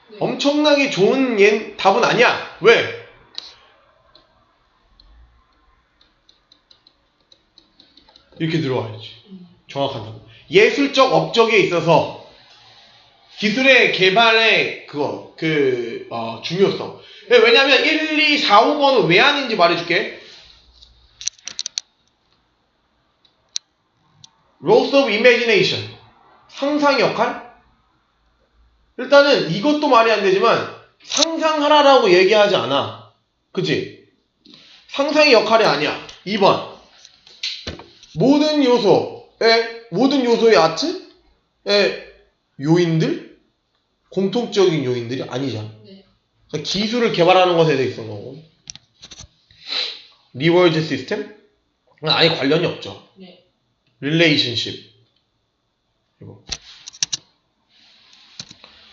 네. 엄청나게 좋은 답은 아니야. 왜? 이렇게 들어와야지. 정확한 답. 예술적 업적에 있어서 기술의 개발의 중요성. 왜냐면 1, 2, 4, 5번은 왜 아닌지 말해줄게. Roles of imagination, 상상 역할? 일단은 이것도 말이 안 되지만 상상하라라고 얘기하지 않아. 그치? 상상의 역할이 아니야. 2번 모든 요소의 아트의 요인들? 공통적인 요인들이 아니잖아. 네. 그러니까 기술을 개발하는 것에 대해 있는 거고. 리워드 시스템? 아예 관련이 없죠. 네. 릴레이션십. 이거.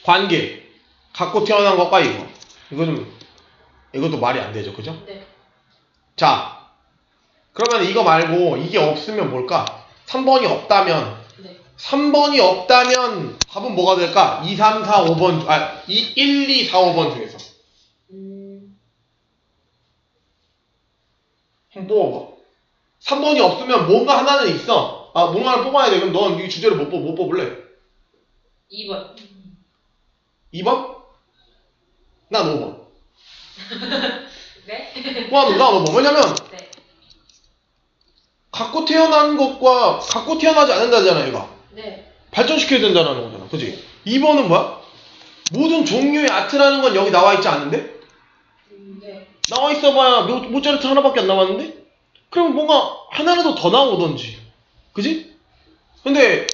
관계. 갖고 태어난 것과 이거. 이것도 말이 안 되죠. 그죠? 네. 자, 그러면 이거 말고 이게 없으면 뭘까? 3번이 없다면. 네. 3번이 없다면 답은 뭐가 될까? 2, 3, 4, 5번, 1, 2, 4, 5번 중에서. 한번 뽑아봐. 3번이 없으면 뭔가 하나는 있어. 뭔가를 뽑아야 돼. 그럼 넌 이 주제를 못 뽑을래? 2번. 2번? 난 5번. 네? 난 5번. 왜냐면 네. 갖고 태어난 것과 갖고 태어나지 않는다잖아, 얘가. 네. 발전시켜야 된다는 거잖아. 그지? 2번은 뭐야? 모든 종류의 아트라는 건 여기 나와 있지 않은데? 네. 나와 있어봐야 모차르트 하나밖에 안 나왔는데? 그럼 뭔가 하나라도 더 나오던지. 그지? 근데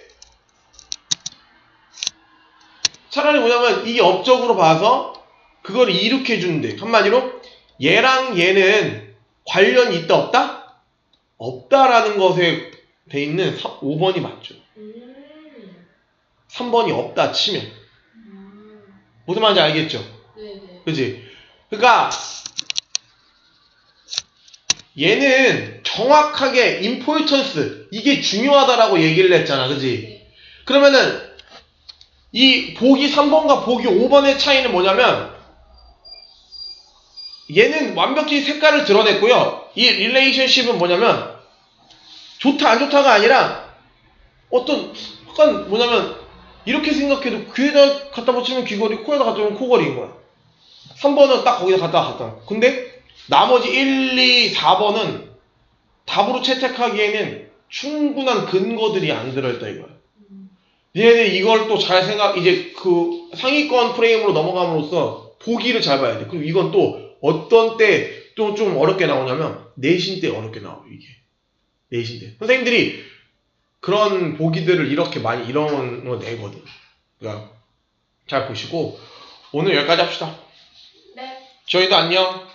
차라리 뭐냐면 이게 업적으로 봐서 그걸 이룩해 주는데, 한마디로 얘랑 얘는 관련이 있다 없다? 없다라는 것에 돼 있는 5번이 맞죠. 3번이 없다 치면. 무슨 말인지 알겠죠? 네네. 그지? 그러니까 얘는 정확하게 importance, 이게 중요하다라고 얘기를 했잖아. 그지? 네. 그러면은 이 보기 3번과 보기 5번의 차이는 뭐냐면, 얘는 완벽히 색깔을 드러냈고요. 이 릴레이션십은 뭐냐면 좋다 안 좋다가 아니라 어떤 약간 뭐냐면 이렇게 생각해도 귀에다 갖다 붙이면 귀걸이, 코에다 갖다 붙이면 코걸이인 거야. 3번은 딱 거기다 갖다. 근데 나머지 1, 2, 4번은 답으로 채택하기에는 충분한 근거들이 안 들어있다 이거야. 얘네들 이걸 또 잘 이제 그 상위권 프레임으로 넘어감으로써 보기를 잘 봐야 돼. 그리고 이건 또 어떤 때 또 좀 어렵게 나오냐면 내신 때 어렵게 나와요. 이게 내신 때 선생님들이 그런 보기들을 이렇게 많이 이런 거 내거든. 그러니까 잘 보시고 오늘 여기까지 합시다. 네. 저희도 안녕.